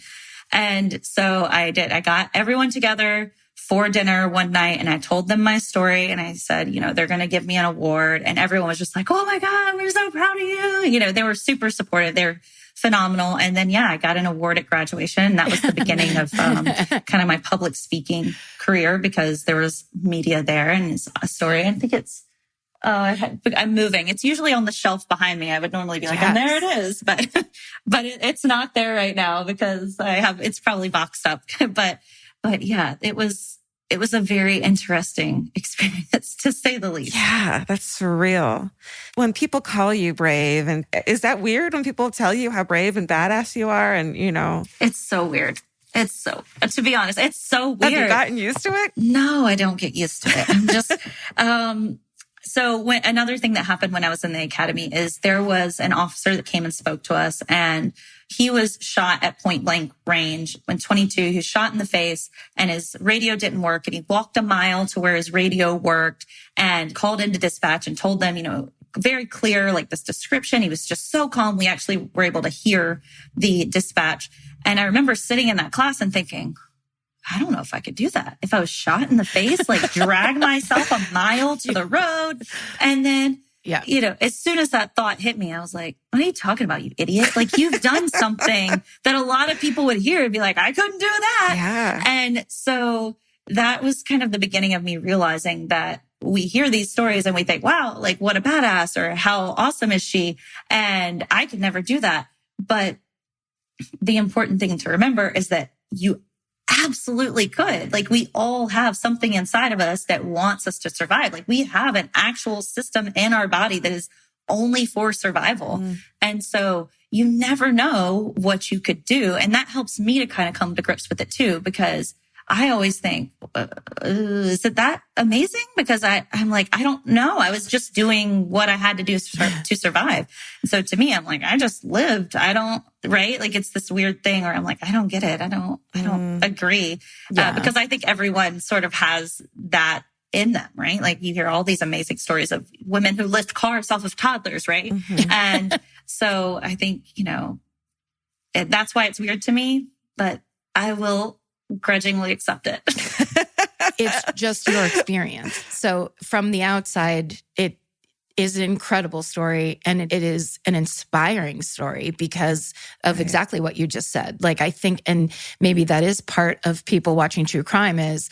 And so I did. I got everyone together for dinner one night and I told them my story and I said, they're going to give me an award. And everyone was just like, oh my God, we're so proud of you. They were super supportive. They're phenomenal. And then, I got an award at graduation. And that was the beginning of kind of my public speaking career because there was media there and it's a story. I think it's, I'm moving. It's usually on the shelf behind me. I would normally be like, and there it is, but it's not there right now because it's probably boxed up. but yeah, it was a very interesting experience to say the least. Yeah, that's surreal. When people call you brave, and is that weird when people tell you how brave and badass you are? And, It's so weird. To be honest, it's so weird. Have you gotten used to it? No, I don't get used to it. I'm just, so another thing that happened when I was in the academy is there was an officer that came and spoke to us and he was shot at point blank range when 22, he was shot in the face and his radio didn't work. And he walked a mile to where his radio worked and called into dispatch and told them, very clear, like this description. He was just so calm. We actually were able to hear the dispatch. And I remember sitting in that class and thinking, I don't know if I could do that. If I was shot in the face, like drag myself a mile to the road. And then, as soon as that thought hit me, I was like, what are you talking about, you idiot? Like you've done something that a lot of people would hear and be like, I couldn't do that. Yeah. And so that was kind of the beginning of me realizing that we hear these stories and we think, wow, like what a badass or how awesome is she? And I could never do that. But the important thing to remember is that you absolutely could. Like we all have something inside of us that wants us to survive. Like we have an actual system in our body that is only for survival. And so you never know what you could do. And that helps me to kind of come to grips with it too, because I always think, is it that amazing? Because I'm like, I don't know. I was just doing what I had to do to survive. And so to me, I'm like, I just lived. Right? Like it's this weird thing where I'm like, I don't get it. I don't agree. Because I think everyone sort of has that in them, right? Like you hear all these amazing stories of women who lift cars off of toddlers, right? And so I think, that's why it's weird to me, but I will grudgingly accept it. It's just your experience. So from the outside, it is an incredible story and it is an inspiring story because of exactly what you just said. Like I think, and maybe that is part of people watching true crime is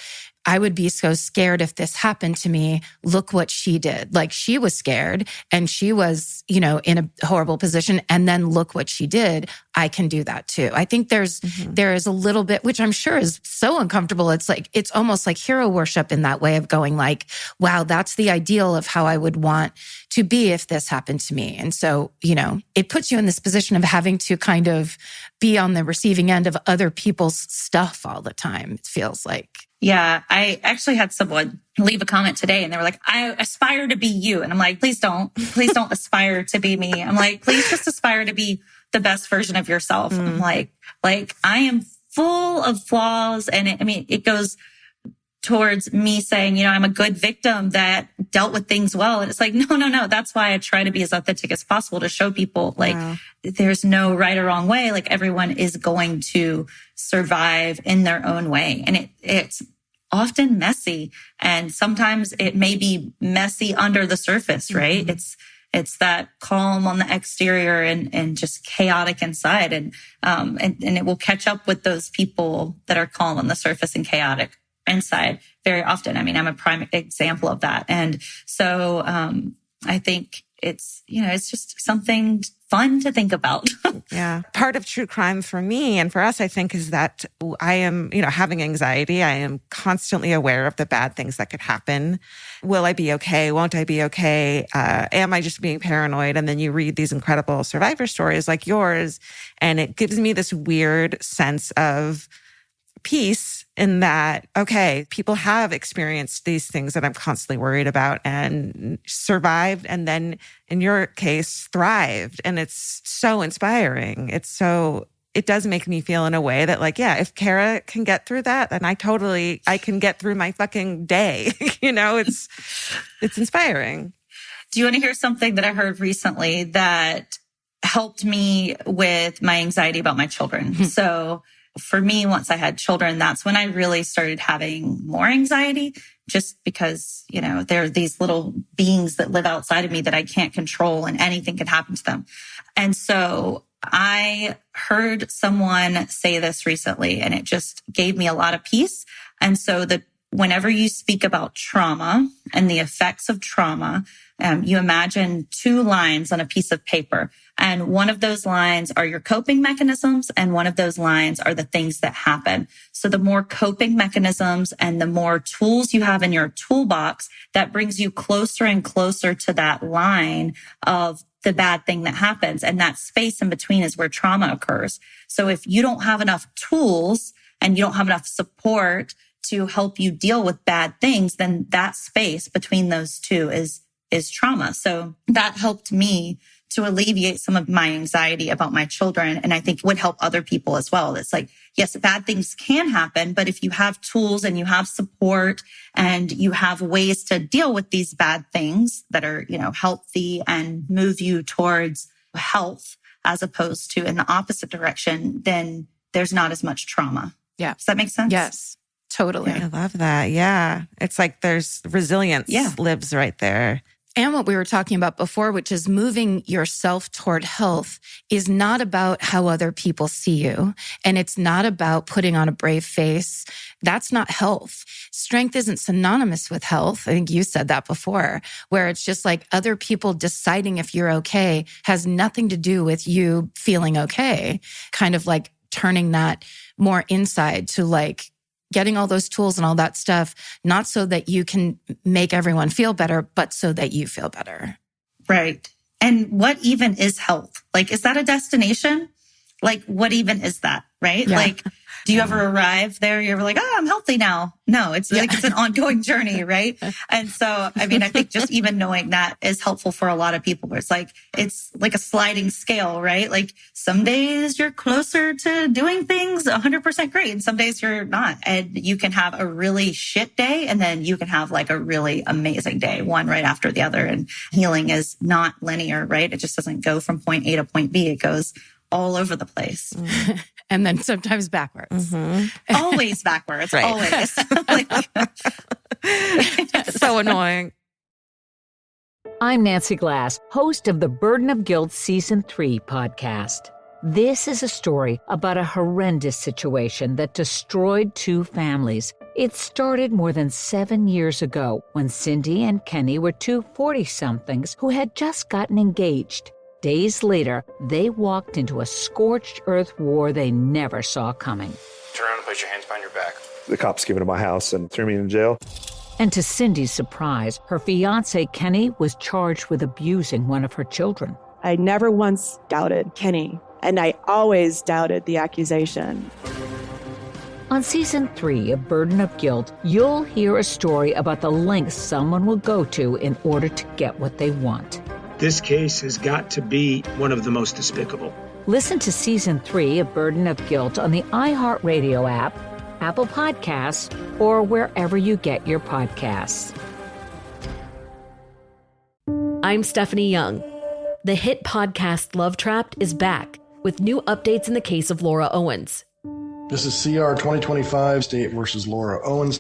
I would be so scared if this happened to me. Look what she did. Like she was scared and she was, in a horrible position. And then look what she did. I can do that too. I think there is a little bit, which I'm sure is so uncomfortable. It's like, it's almost like hero worship in that way of going like, wow, that's the ideal of how I would want to be if this happened to me. And so, it puts you in this position of having to kind of be on the receiving end of other people's stuff all the time. It feels like. Yeah, I actually had someone leave a comment today and they were like, I aspire to be you. And I'm like, please don't aspire to be me. I'm like, please just aspire to be the best version of yourself. I'm like I am full of flaws. And it goes towards me saying, I'm a good victim that dealt with things well. And it's like, no. That's why I try to be as authentic as possible to show people there's no right or wrong way. Like everyone is going to survive in their own way. And it's often messy. And sometimes it may be messy under the surface, right? It's that calm on the exterior and just chaotic inside. And it will catch up with those people that are calm on the surface and chaotic inside very often. I'm a prime example of that. And so, I think it's just something fun to think about. Yeah. Part of true crime for me and for us, I think, is that I am, having anxiety. I am constantly aware of the bad things that could happen. Will I be okay? Won't I be okay? Am I just being paranoid? And then you read these incredible survivor stories like yours, and it gives me this weird sense of peace in that, okay, people have experienced these things that I'm constantly worried about and survived, and then in your case, thrived. And it's so inspiring. It does make me feel in a way that like, yeah, if Kara can get through that, then I can get through my fucking day. It's inspiring. Do you want to hear something that I heard recently that helped me with my anxiety about my children? So for me, once I had children, that's when I really started having more anxiety, just because, there are these little beings that live outside of me that I can't control, and anything can happen to them. And so I heard someone say this recently, and it just gave me a lot of peace. And so whenever you speak about trauma and the effects of trauma, you imagine two lines on a piece of paper. And one of those lines are your coping mechanisms, and one of those lines are the things that happen. So the more coping mechanisms and the more tools you have in your toolbox, that brings you closer and closer to that line of the bad thing that happens. And that space in between is where trauma occurs. So if you don't have enough tools and you don't have enough support to help you deal with bad things, then that space between those two is trauma. So that helped me to alleviate some of my anxiety about my children. And I think would help other people as well. It's like, yes, bad things can happen, but if you have tools and you have support and you have ways to deal with these bad things that are, healthy and move you towards health as opposed to in the opposite direction, then there's not as much trauma. Yeah. Does that make sense? Yes, totally. I love that. Yeah. It's like there's resilience lives right there. And what we were talking about before, which is moving yourself toward health, is not about how other people see you. And it's not about putting on a brave face. That's not health. Strength isn't synonymous with health. I think you said that before, where it's just like other people deciding if you're okay has nothing to do with you feeling okay. Kind of like turning that more inside to like getting all those tools and all that stuff, not so that you can make everyone feel better, but so that you feel better. Right. And what even is health? Like, is that a destination? Like, what even is that? Right? Yeah. Like, do you ever arrive there? You're like, I'm healthy now. No, it's like, it's an ongoing journey. Right. And so, I think just even knowing that is helpful for a lot of people, where it's like a sliding scale, right? Like some days you're closer to doing things 100% great. And some days you're not. And you can have a really shit day. And then you can have like a really amazing day, one right after the other. And healing is not linear, right? It just doesn't go from point A to point B. It goes all over the place. And then sometimes backwards. Mm-hmm. Always backwards. Right. Always. So annoying. I'm Nancy Glass, host of the Burden of Guilt Season 3 podcast. This is a story about a horrendous situation that destroyed two families. It started more than 7 years ago when Cindy and Kenny were two 40-somethings who had just gotten engaged. Days later, they walked into a scorched earth war they never saw coming. Turn around and place your hands behind your back. The cops came into my house and threw me in jail. And to Cindy's surprise, her fiancé, Kenny, was charged with abusing one of her children. I never once doubted Kenny, and I always doubted the accusation. On Season 3 of Burden of Guilt, you'll hear a story about the lengths someone will go to in order to get what they want. This case has got to be one of the most despicable. Listen to Season 3 of Burden of Guilt on the iHeartRadio app, Apple Podcasts, or wherever you get your podcasts. I'm Stephanie Young. The hit podcast Love Trapped is back with new updates in the case of Laura Owens. This is CR 2025 State versus Laura Owens.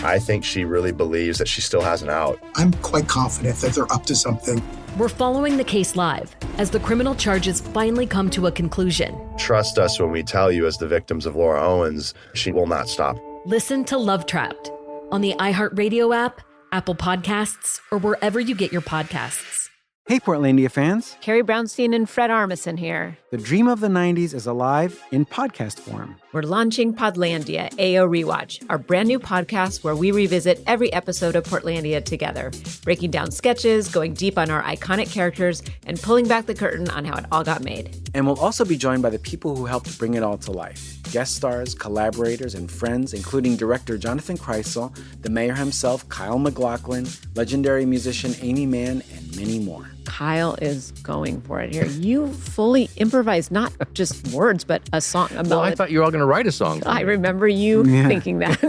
I think she really believes that she still has an out. I'm quite confident that they're up to something. We're following the case live as the criminal charges finally come to a conclusion. Trust us when we tell you, as the victims of Laura Owens, she will not stop. Listen to Love Trapped on the iHeartRadio app, Apple Podcasts, or wherever you get your podcasts. Hey, Portlandia fans. Carrie Brownstein and Fred Armisen here. The dream of the 90s is alive in podcast form. We're launching Podlandia, AO Rewatch, our brand new podcast where we revisit every episode of Portlandia together, breaking down sketches, going deep on our iconic characters, and pulling back the curtain on how it all got made. And we'll also be joined by the people who helped bring it all to life. Guest stars, collaborators, and friends, including director Jonathan Kreisel, the mayor himself, Kyle MacLachlan, legendary musician Amy Mann, and many more. Kyle is going for it here. You fully improvised not just words, but a song. Well, I thought you were all going to write a song. I remember you thinking that.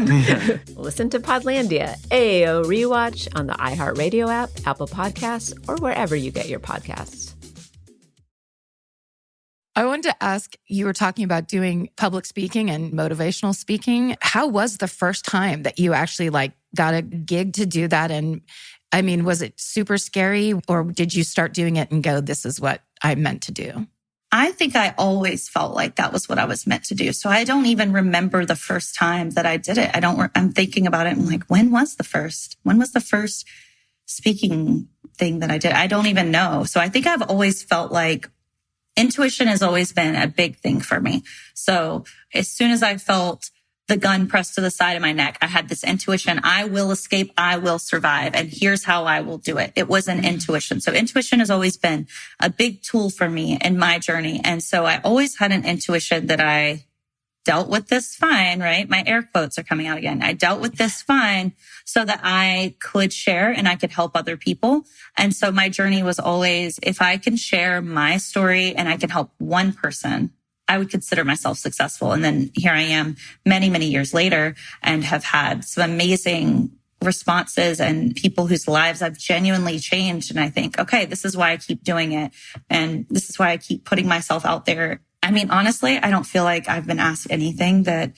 Listen to Podlandia, AO Rewatch on the iHeartRadio app, Apple Podcasts, or wherever you get your podcasts. I wanted to ask, you were talking about doing public speaking and motivational speaking. How was the first time that you actually got a gig to do that? And I mean, was it super scary, or did you start doing it and go, this is what I meant to do? I think I always felt like that was what I was meant to do. So I don't even remember the first time that I did it. I'm thinking about it. I'm like, when was the first speaking thing that I did? I don't even know. So I think I've always felt like intuition has always been a big thing for me. So as soon as I felt the gun pressed to the side of my neck, I had this intuition. I will escape. I will survive. And here's how I will do it. It was an intuition. So intuition has always been a big tool for me in my journey. And so I always had an intuition that I dealt with this fine, right? My air quotes are coming out again. I dealt with this fine so that I could share and I could help other people. And so my journey was always, if I can share my story and I can help one person, I would consider myself successful. And then here I am many, many years later and have had some amazing responses and people whose lives I've genuinely changed. And I think, okay, this is why I keep doing it. And this is why I keep putting myself out there. I mean, honestly, I don't feel like I've been asked anything that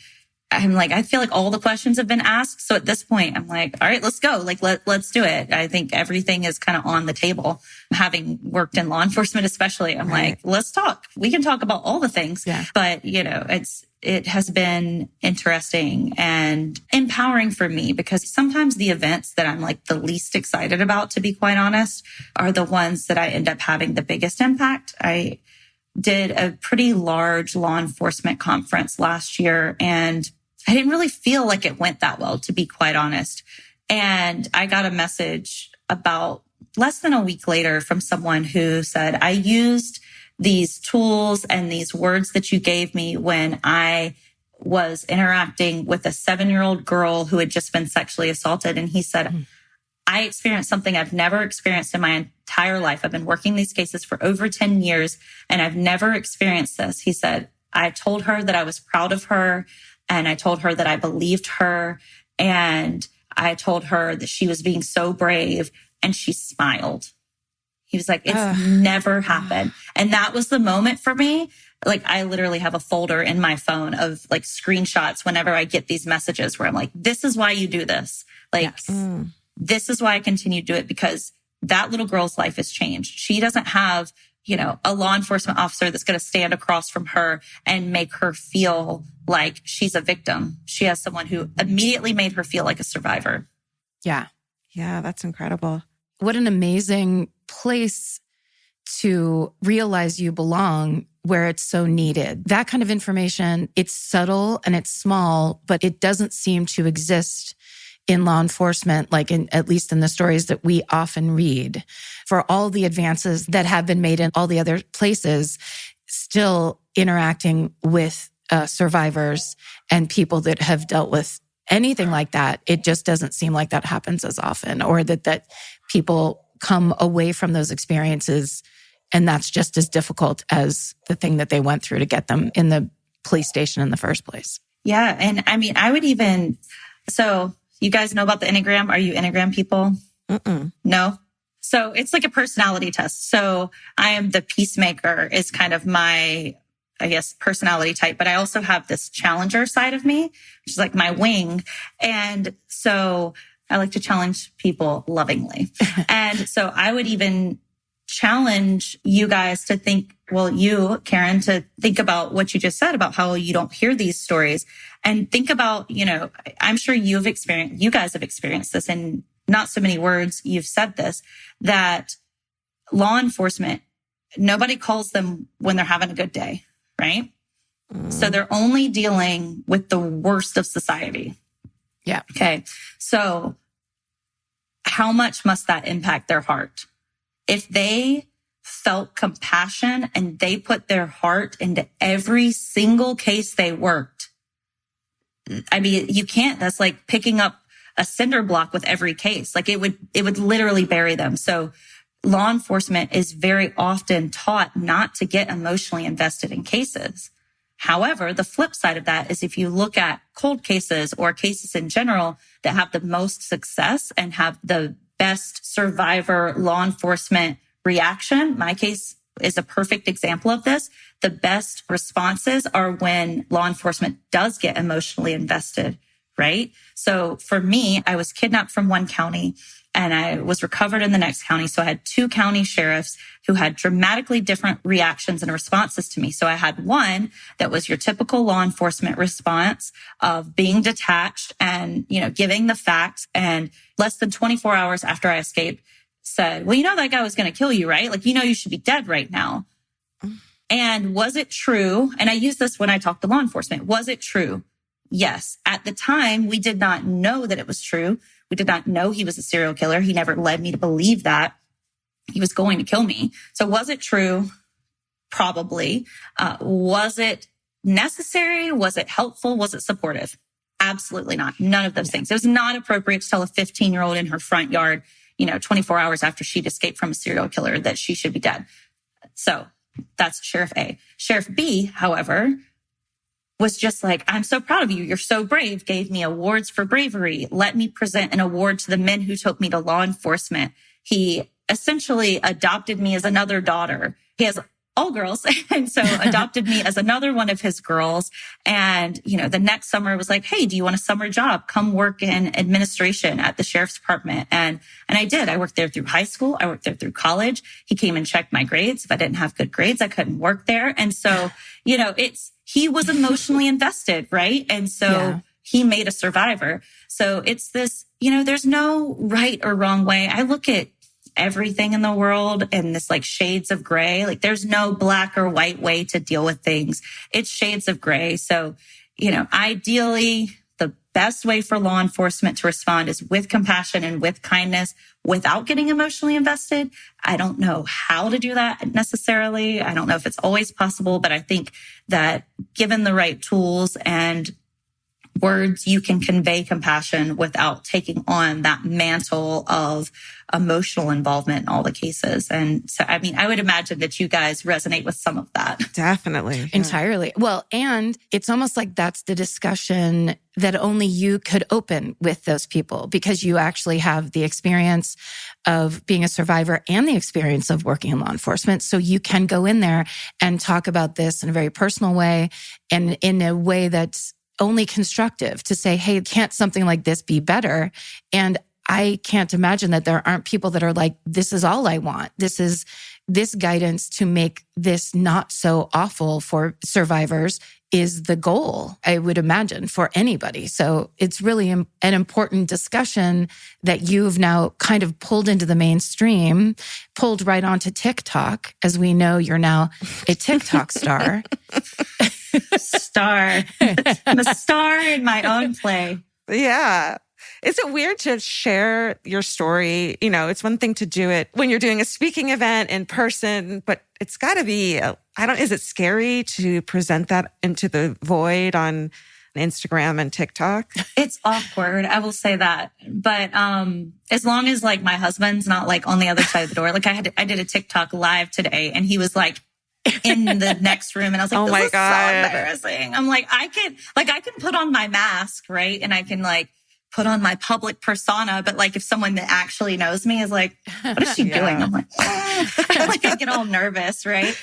I feel like all the questions have been asked. So at this point, I'm like, all right, let's go. Let's do it. I think everything is kind of on the table. Having worked in law enforcement, especially, I'm like, let's talk. We can talk about all the things, but it has been interesting and empowering for me because sometimes the events that I'm the least excited about, to be quite honest, are the ones that I end up having the biggest impact. I did a pretty large law enforcement conference last year and I didn't really feel like it went that well, to be quite honest. And I got a message about less than a week later from someone who said, I used these tools and these words that you gave me when I was interacting with a 7-year-old girl who had just been sexually assaulted. And he said, I experienced something I've never experienced in my entire life. I've been working these cases for over 10 years and I've never experienced this. He said, I told her that I was proud of her and I told her that I believed her and I told her that she was being so brave and she smiled. He was like, it's never happened. And that was the moment for me. I literally have a folder in my phone of screenshots whenever I get these messages where I'm like, this is why you do this. This is why I continue to do it because that little girl's life has changed. She doesn't have, a law enforcement officer that's going to stand across from her and make her feel like she's a victim. She has someone who immediately made her feel like a survivor. Yeah. Yeah, that's incredible. What an amazing place to realize you belong where it's so needed. That kind of information, it's subtle and it's small, but it doesn't seem to exist in law enforcement, at least in the stories that we often read. For all the advances that have been made in all the other places, still interacting with survivors and people that have dealt with anything like that, it just doesn't seem like that happens as often, or that people come away from those experiences and that's just as difficult as the thing that they went through to get them in the police station in the first place. Yeah. And I mean, so you guys know about the Enneagram? Are you Enneagram people? No? So it's like a personality test. So I am the peacemaker is kind of my, I guess, personality type, but I also have this challenger side of me, which is like my wing. And so I like to challenge people lovingly. And so I would even challenge you guys to think, well, you, Karen, to think about what you just said about how you don't hear these stories and think about, I'm sure you guys have experienced this in not so many words. You've said this, that law enforcement, nobody calls them when they're having a good day, right? So they're only dealing with the worst of society. Yeah. Okay. So how much must that impact their heart? If they felt compassion and they put their heart into every single case they worked, I mean, you can't. That's like picking up a cinder block with every case. Like it would literally bury them. So law enforcement is very often taught not to get emotionally invested in cases. However, the flip side of that is if you look at cold cases or cases in general that have the most success and have the best survivor law enforcement reaction, my case is a perfect example of this. The best responses are when law enforcement does get emotionally invested, right? So for me, I was kidnapped from one county and I was recovered in the next county. So I had 2 county sheriffs who had dramatically different reactions and responses to me. So I had one that was your typical law enforcement response of being detached and, giving the facts. And less than 24 hours after I escaped said, well, that guy was going to kill you, right? Like, you should be dead right now. And was it true? And I use this when I talk to law enforcement. Was it true? Yes. At the time, we did not know that it was true. We did not know he was a serial killer. He never led me to believe that he was going to kill me. So was it true? Probably. Was it necessary? Was it helpful? Was it supportive? Absolutely not. None of those things. It was not appropriate to tell a 15-year-old in her front yard, 24 hours after she'd escaped from a serial killer that she should be dead. So that's Sheriff A. Sheriff B, however, was just like, I'm so proud of you. You're so brave. Gave me awards for bravery. Let me present an award to the men who took me to law enforcement. He essentially adopted me as another daughter. He has all girls. And so adopted me as another one of his girls. And, the next summer was like, hey, do you want a summer job? Come work in administration at the sheriff's department. And I did. I worked there through high school. I worked there through college. He came and checked my grades. If I didn't have good grades, I couldn't work there. And so, he was emotionally invested, right? And so he made a survivor. So it's this, there's no right or wrong way. I look at everything in the world and this like shades of gray. Like there's no black or white way to deal with things. It's shades of gray. So, ideally the best way for law enforcement to respond is with compassion and with kindness without getting emotionally invested. I don't know how to do that necessarily. I don't know if it's always possible, but I think that given the right tools and words, you can convey compassion without taking on that mantle of emotional involvement in all the cases. And so, I would imagine that you guys resonate with some of that. Definitely. Entirely. Well, and it's almost like that's the discussion that only you could open with those people because you actually have the experience of being a survivor and the experience of working in law enforcement. So you can go in there and talk about this in a very personal way and in a way that's only constructive to say, hey, can't something like this be better? And I can't imagine that there aren't people that are like, this is all I want. This is this guidance to make this not so awful for survivors is the goal, I would imagine, for anybody. So it's really an important discussion that you've now kind of pulled into the mainstream, pulled right onto TikTok. As we know, you're now a TikTok star. I'm a star in my own play. Yeah. Is it weird to share your story? It's one thing to do it when you're doing a speaking event in person, but it's got to be, is it scary to present that into the void on Instagram and TikTok? It's awkward. I will say that. But as long as like my husband's not like on the other side of the door, like I did a TikTok live today and he was like, in the next room. And I was like, oh this my is God. so embarrassing. I'm like, I can put on my mask, right? And I can like put on my public persona. But like if someone that actually knows me is like, what is she doing? I'm like, I get all nervous, right?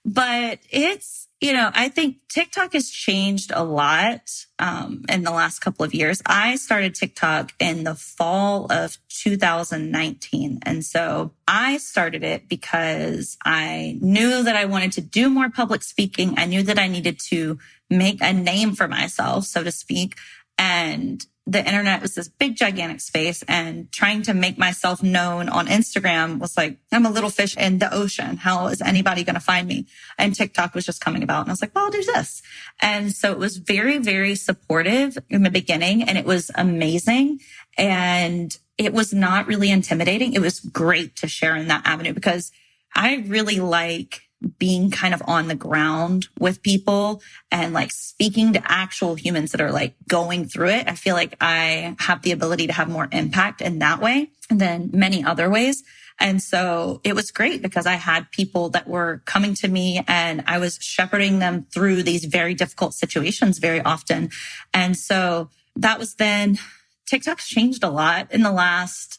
But it's, I think TikTok has changed a lot in the last couple of years. I started TikTok in the fall of 2019. And so I started it because I knew that I wanted to do more public speaking. I knew that I needed to make a name for myself, so to speak. And the internet was this big, gigantic space, and trying to make myself known on Instagram was like, I'm a little fish in the ocean. How is anybody going to find me? And TikTok was just coming about. And I was like, well, I'll do this. And so it was very, very supportive in the beginning, and it was amazing. And it was not really intimidating. It was great to share in that avenue because I really like being kind of on the ground with people and like speaking to actual humans that are like going through it. I feel like I have the ability to have more impact in that way than many other ways. And so it was great because I had people that were coming to me and I was shepherding them through these very difficult situations very often. And so that was then TikTok's changed a lot in the last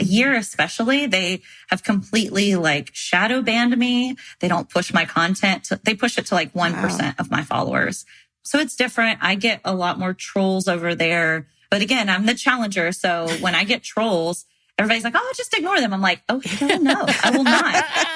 a year, especially. They have completely like shadow banned me. They don't push my content. They push it to like 1% of my followers. So it's different. I get a lot more trolls over there. But again, I'm the challenger. So when I get trolls, everybody's like, oh, just ignore them. I'm like, oh, hell no, I will not.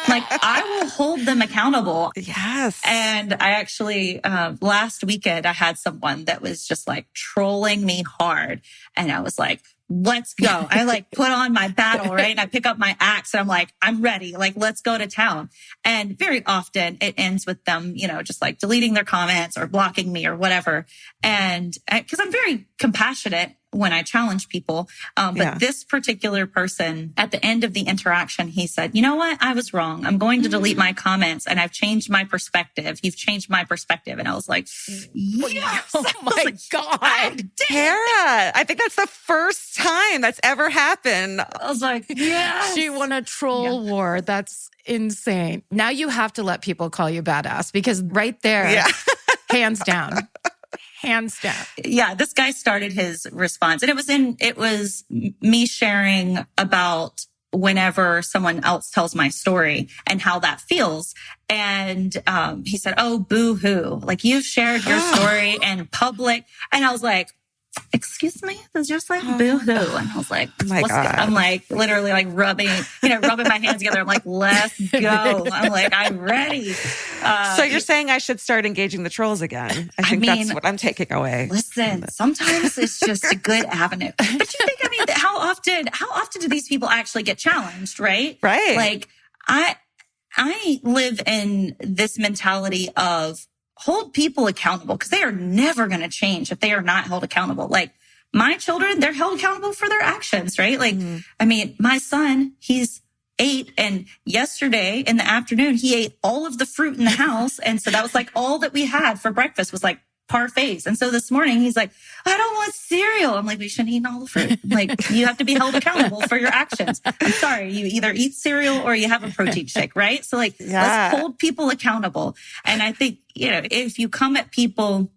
Like, I will hold them accountable. Yes. And I actually, last weekend, I had someone that was just like trolling me hard. And I was like, let's go. I like put on my battle, right? And I pick up my axe and I'm like, I'm ready. Like, let's go to town. And very often it ends with them, you know, just like deleting their comments or blocking me or whatever. And because I'm very compassionate when I challenge people. But this particular person at the end of the interaction, he said, you know what? I was wrong. I'm going to delete my comments and I've changed my perspective. You've changed my perspective. And I was like, yes. Oh my God. Tara, I think that's the first time that's ever happened. I was like, yes. She won a troll war. That's insane. Now you have to let people call you badass because right there, hands down. Hands down. Yeah, this guy started his response and it was me sharing about whenever someone else tells my story and how that feels. And he said, oh, boo-hoo. Like, you've shared your story in public. And I was like, excuse me? It's just like boo-hoo. And I was like, oh my God. I'm like literally like rubbing my hands together. I'm like, let's go. I'm like, I'm ready. So you're saying I should start engaging the trolls again? I think that's what I'm taking away. Listen, sometimes it's just a good avenue. But you think, how often do these people actually get challenged, right? Right. Like, I live in this mentality of hold people accountable because they are never going to change if they are not held accountable. Like, my children, they're held accountable for their actions, right? Like, my son, he's 8, and yesterday in the afternoon, he ate all of the fruit in the house. And so that was like all that we had for breakfast was like parfaits. And so this morning he's like, I don't want cereal. I'm like, we shouldn't eat all the fruit. Like, you have to be held accountable for your actions. I'm sorry. You either eat cereal or you have a protein shake, right? So like, let's hold people accountable. And I think, if you come at people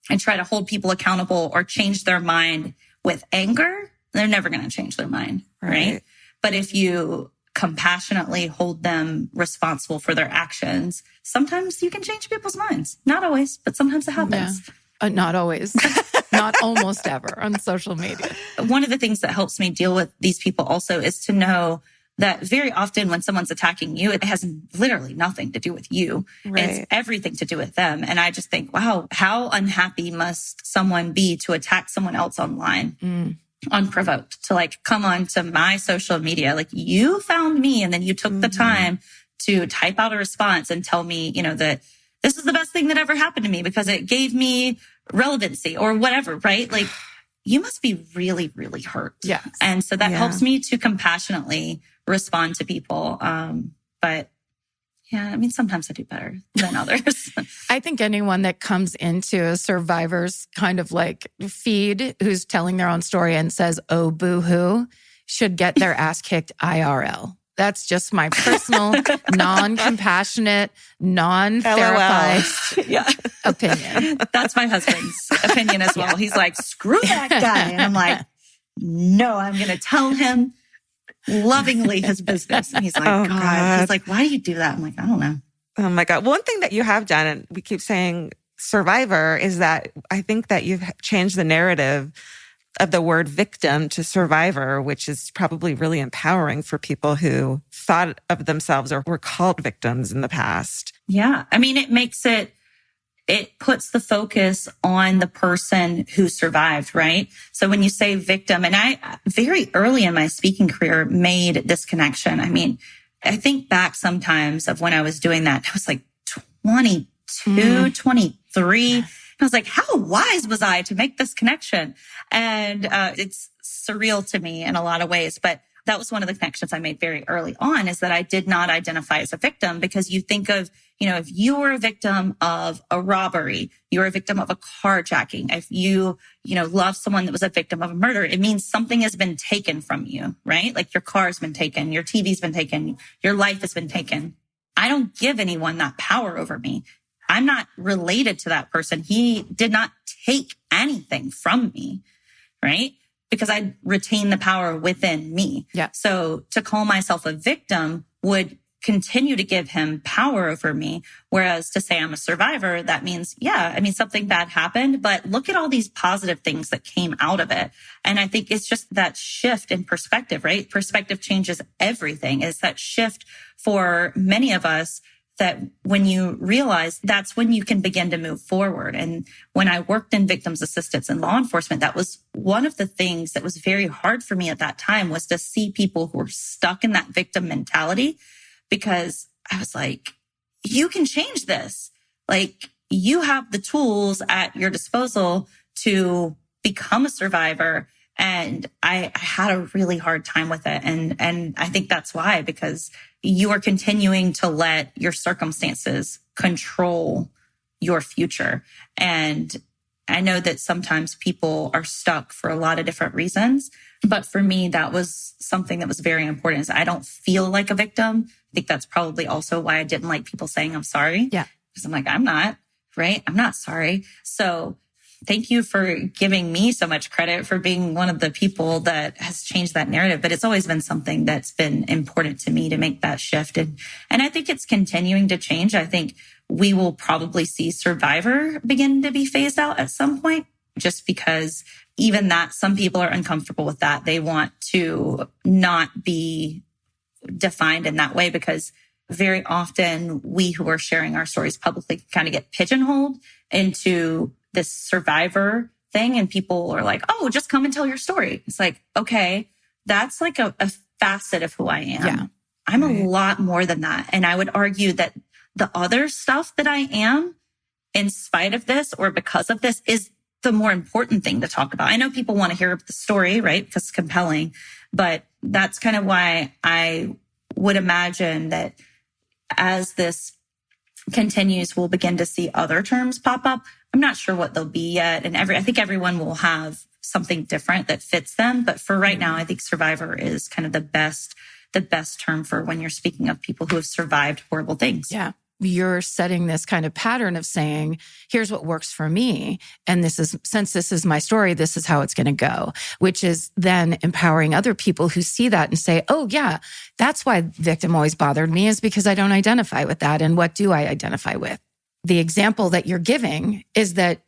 and try to hold people accountable or change their mind with anger, they're never going to change their mind, right? But if you compassionately hold them responsible for their actions, sometimes you can change people's minds. Not always, but sometimes it happens. Yeah. Not always. Not almost ever on social media. One of the things that helps me deal with these people also is to know that very often when someone's attacking you, it has literally nothing to do with you. Right. It's everything to do with them. And I just think, wow, how unhappy must someone be to attack someone else online? Unprovoked, to like come on to my social media. Like, you found me and then you took the time to type out a response and tell me, that this is the best thing that ever happened to me because it gave me relevancy or whatever, right? Like, you must be really, really hurt. Yeah. And so that helps me to compassionately respond to people. But yeah, sometimes I do better than others. I think anyone that comes into a survivor's kind of like feed who's telling their own story and says, oh, boo-hoo, should get their ass kicked IRL. That's just my personal, non-compassionate, non-therapized opinion. That's my husband's opinion as well. He's like, screw that guy. And I'm like, no, I'm going to tell him lovingly his business. And he's like, God. He's like, why do you do that? I'm like, I don't know. Oh my God. One thing that you have done, and we keep saying survivor, is that I think that you've changed the narrative of the word victim to survivor, which is probably really empowering for people who thought of themselves or were called victims in the past. Yeah. It makes it it puts the focus on the person who survived, right? So when you say victim, and I very early in my speaking career made this connection. I mean, I think back sometimes of when I was doing that, I was like 22, 23. And I was like, how wise was I to make this connection? And it's surreal to me in a lot of ways, but that was one of the connections I made very early on, is that I did not identify as a victim, because you think of, if you were a victim of a robbery, you were a victim of a carjacking. If you, love someone that was a victim of a murder, it means something has been taken from you, right? Like your car's been taken, your TV's been taken, your life has been taken. I don't give anyone that power over me. I'm not related to that person. He did not take anything from me, right? Because I retain the power within me. Yeah. So to call myself a victim would continue to give him power over me. Whereas to say I'm a survivor, that means, something bad happened, but look at all these positive things that came out of it. And I think it's just that shift in perspective, right? Perspective changes everything. It's that shift for many of us, that when you realize, that's when you can begin to move forward. And when I worked in victims assistance and law enforcement, that was one of the things that was very hard for me at that time, was to see people who were stuck in that victim mentality, because I was like, you can change this. Like, you have the tools at your disposal to become a survivor. And I had a really hard time with it. And I think that's why, because you are continuing to let your circumstances control your future. And I know that sometimes people are stuck for a lot of different reasons. But for me, that was something that was very important, is I don't feel like a victim. I think that's probably also why I didn't like people saying I'm sorry. Yeah. Because I'm like, I'm not, right? I'm not sorry. So thank you for giving me so much credit for being one of the people that has changed that narrative. But it's always been something that's been important to me to make that shift. And I think it's continuing to change. I think we will probably see survivor begin to be phased out at some point, just because even that, some people are uncomfortable with that. They want to not be defined in that way, because very often we who are sharing our stories publicly kind of get pigeonholed into this survivor thing. And people are like, oh, just come and tell your story. It's like, okay, that's like a facet of who I am. Yeah. I'm a lot more than that. And I would argue that the other stuff that I am, in spite of this or because of this, is the more important thing to talk about. I know people want to hear the story, right? Because it's compelling, but that's kind of why I would imagine that as this continues, we'll begin to see other terms pop up. I'm not sure what they'll be yet. And I think everyone will have something different that fits them. But for right now, I think survivor is kind of the best term for when you're speaking of people who have survived horrible things. Yeah. You're setting this kind of pattern of saying, here's what works for me. And since this is my story, this is how it's going to go, which is then empowering other people who see that and say, oh yeah, that's why victim always bothered me, is because I don't identify with that. And what do I identify with? The example that you're giving is that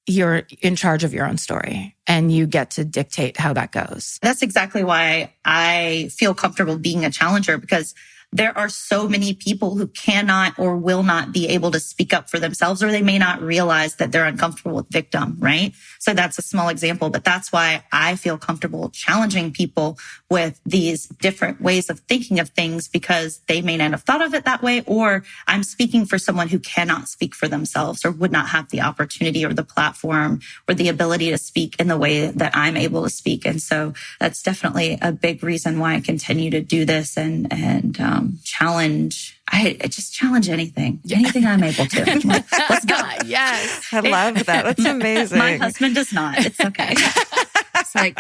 you're in charge of your own story and you get to dictate how that goes. That's exactly why I feel comfortable being a challenger, because there are so many people who cannot or will not be able to speak up for themselves, or they may not realize that they're uncomfortable with victim, right? So that's a small example, but that's why I feel comfortable challenging people with these different ways of thinking of things, because they may not have thought of it that way, or I'm speaking for someone who cannot speak for themselves or would not have the opportunity or the platform or the ability to speak in the way that I'm able to speak. And so that's definitely a big reason why I continue to do this and challenge. I just challenge anything I'm able to. I'm like, let's go. Yes. I love that. That's amazing. My husband does not. It's okay. It's like,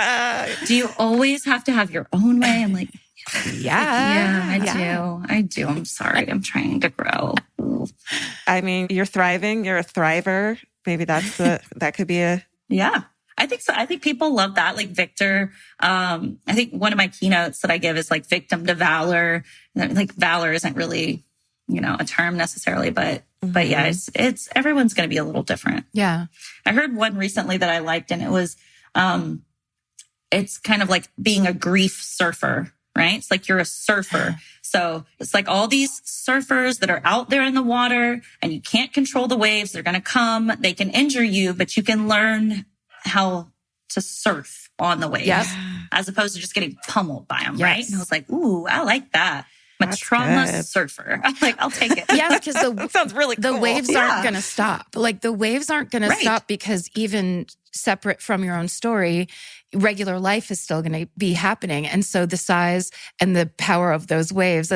do you always have to have your own way? I'm like, yeah, I do. I'm sorry. I'm trying to grow. I mean, you're thriving. You're a thriver. Maybe that could be a... Yeah. I think so. I think people love that. Like Victor, I think one of my keynotes that I give is like victim to valor. Like valor isn't really, a term necessarily, but yeah, it's everyone's going to be a little different. Yeah. I heard one recently that I liked, and it was, it's kind of like being a grief surfer. right? It's like you're a surfer. So it's like all these surfers that are out there in the water and you can't control the waves. They're going to come, they can injure you, but you can learn how to surf on the waves as opposed to just getting pummeled by them, right? And I was like, ooh, I like that. I'm a trauma surfer. I'm like, I'll take it. Yes, because that sounds really cool. The waves aren't going to stop. Like the waves aren't going to stop because even separate from your own story, regular life is still going to be happening. And so the size and the power of those waves,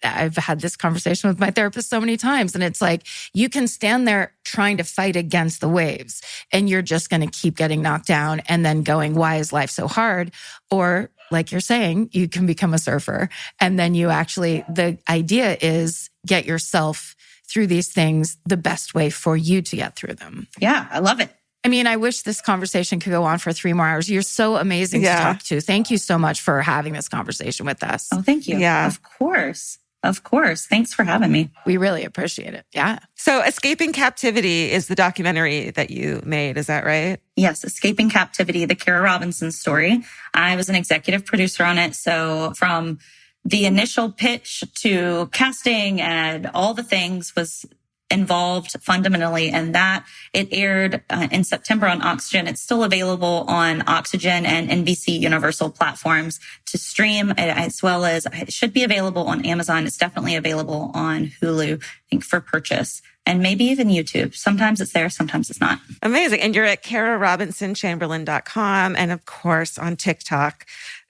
I've had this conversation with my therapist so many times. And it's like, you can stand there trying to fight against the waves and you're just going to keep getting knocked down and then going, why is life so hard? Or like you're saying, you can become a surfer. And then you actually, the idea is get yourself through these things the best way for you to get through them. Yeah, I love it. I mean, I wish this conversation could go on for 3 more hours. You're so amazing to talk to. Thank you so much for having this conversation with us. Oh, thank you. Yeah. Of course. Of course. Thanks for having me. We really appreciate it. Yeah. So Escaping Captivity is the documentary that you made. Is that right? Yes. Escaping Captivity, the Kara Robinson story. I was an executive producer on it. So from the initial pitch to casting and all the things was involved fundamentally in that. It aired in September on Oxygen. It's still available on Oxygen and NBC Universal platforms to stream, as well as it should be available on Amazon. It's definitely available on Hulu, I think, for purchase. And maybe even YouTube. Sometimes it's there, sometimes it's not. Amazing. And you're at KaraRobinsonChamberlain.com and, of course, on TikTok.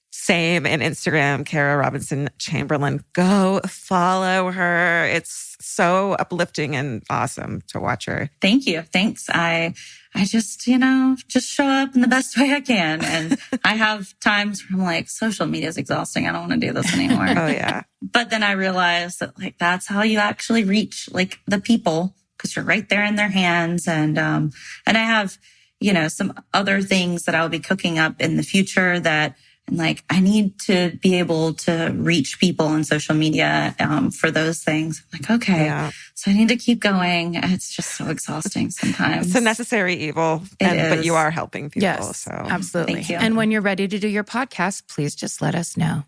Same, and Instagram, Kara Robinson Chamberlain. Go follow her. It's so uplifting and awesome to watch her. Thank you. Thanks. I just, just show up in the best way I can. And I have times where I'm like, social media is exhausting. I don't want to do this anymore. Oh, yeah. But then I realized that that's how you actually reach the people, because you're right there in their hands. And I have, some other things that I'll be cooking up in the future that I need to be able to reach people on social media for those things. I'm like, okay, so I need to keep going. It's just so exhausting sometimes. It's a necessary evil, but you are helping people. Yes, so absolutely. Thank you. And when you're ready to do your podcast, please just let us know.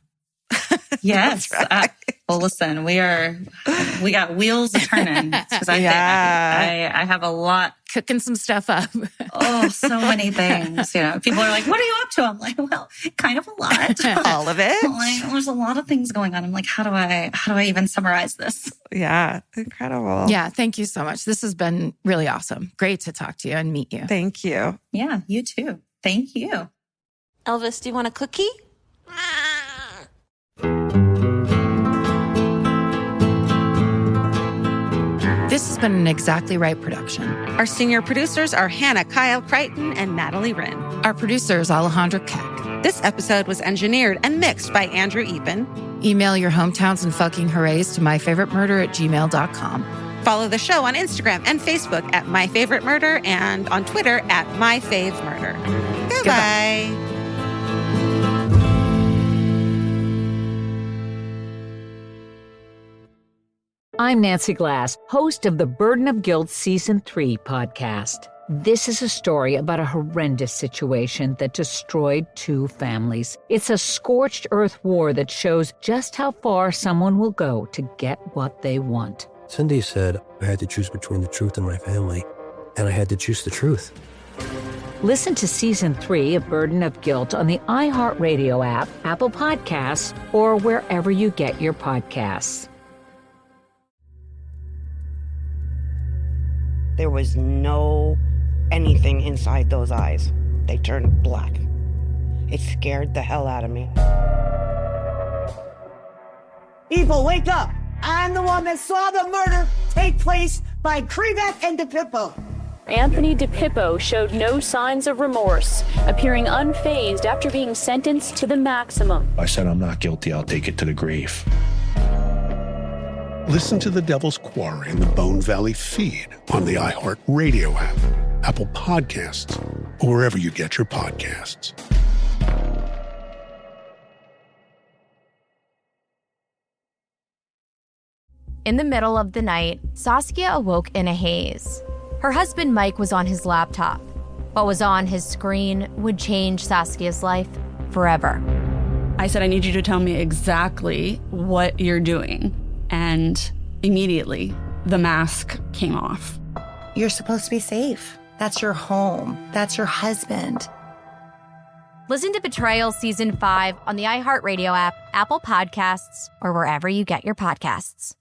Yes. Right. Well, listen, we got wheels turning because I have a lot. Cooking some stuff up. Oh, so many things. People are like, what are you up to? I'm like, well, kind of a lot. All of it. There's a lot of things going on. I'm like, how do I even summarize this? Yeah. Incredible. Yeah. Thank you so much. This has been really awesome. Great to talk to you and meet you. Thank you. Yeah, you too. Thank you. Elvis, do you want a cookie? This has been an Exactly Right production. Our senior producers are Hannah Kyle Crichton and Natalie Wren. Our producer is Alejandra Keck. This episode was engineered and mixed by Andrew Epen. Email your hometowns and fucking hoorays to myfavoritemurder@gmail.com. Follow the show on Instagram and Facebook at myfavoritemurder and on Twitter at myfavemurder. Goodbye. I'm Nancy Glass, host of the Burden of Guilt Season 3 podcast. This is a story about a horrendous situation that destroyed 2 families. It's a scorched earth war that shows just how far someone will go to get what they want. Cindy said I had to choose between the truth and my family, and I had to choose the truth. Listen to Season 3 of Burden of Guilt on the iHeartRadio app, Apple Podcasts, or wherever you get your podcasts. There was no anything inside those eyes. They turned black. It scared the hell out of me. People, wake up! I'm the one that saw the murder take place by Krivak and DePippo. Anthony DePippo showed no signs of remorse, appearing unfazed after being sentenced to the maximum. I said, I'm not guilty. I'll take it to the grave. Listen to The Devil's Quarry in the Bone Valley feed on the iHeartRadio app, Apple Podcasts, or wherever you get your podcasts. In the middle of the night, Saskia awoke in a haze. Her husband Mike was on his laptop. What was on his screen would change Saskia's life forever. I said, I need you to tell me exactly what you're doing. And immediately, the mask came off. You're supposed to be safe. That's your home. That's your husband. Listen to Betrayal Season 5 on the iHeartRadio app, Apple Podcasts, or wherever you get your podcasts.